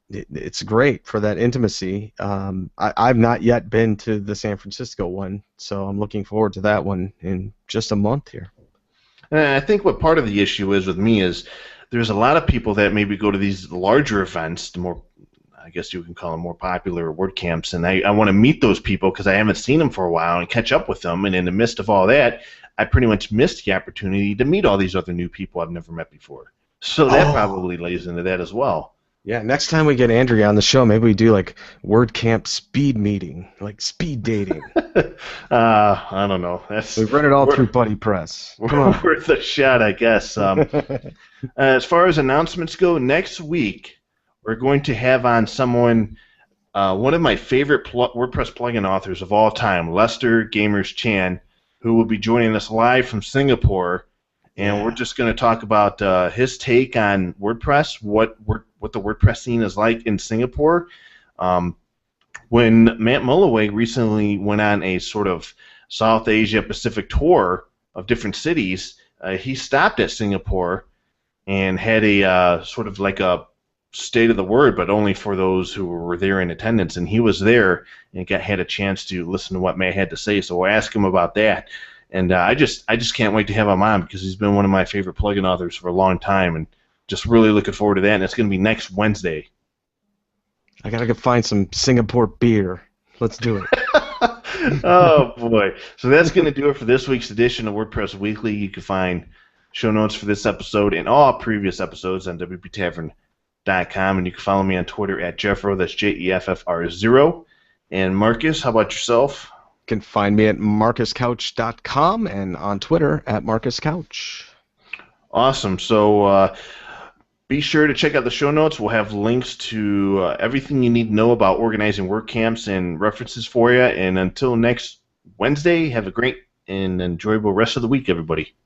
it's great for that intimacy. I've not yet been to the San Francisco one, so I'm looking forward to that one in just a month here. And I think what part of the issue is with me is there's a lot of people that maybe go to these larger events, the more, I guess you can call them more popular WordCamps, and I want to meet those people because I haven't seen them for a while and catch up with them. And in the midst of all that, I pretty much missed the opportunity to meet all these other new people I've never met before. So that probably lays into that as well. Yeah, next time we get Andrea on the show, maybe we do like WordCamp speed meeting, like speed dating. I don't know. We've run it all through Buddy Press. Come on. Worth a shot, I guess. As far as announcements go, next week we're going to have on someone, one of my favorite WordPress plugin authors of all time, Lester Gamers Chan, who will be joining us live from Singapore. And we're just going to talk about his take on WordPress, what the WordPress scene is like in Singapore. When Matt Mulloway recently went on a sort of South Asia Pacific tour of different cities, he stopped at Singapore and had a sort of like a state of the word, but only for those who were there in attendance. And he was there and had a chance to listen to what Matt had to say. So I asked him about that. And I just can't wait to have him on because he's been one of my favorite plugin authors for a long time, and just really looking forward to that. And it's going to be next Wednesday. I gotta go find some Singapore beer. Let's do it. Oh boy! So that's going to do it for this week's edition of WordPress Weekly. You can find show notes for this episode and all previous episodes on WPTavern.com, and you can follow me on Twitter at Jeffro. That's JEFFR0. And Marcus, how about yourself? You can find me at marcuscouch.com and on Twitter at marcuscouch. Awesome. So be sure to check out the show notes. We'll have links to everything you need to know about organizing WordCamps and references for you. And until next Wednesday, have a great and enjoyable rest of the week, everybody.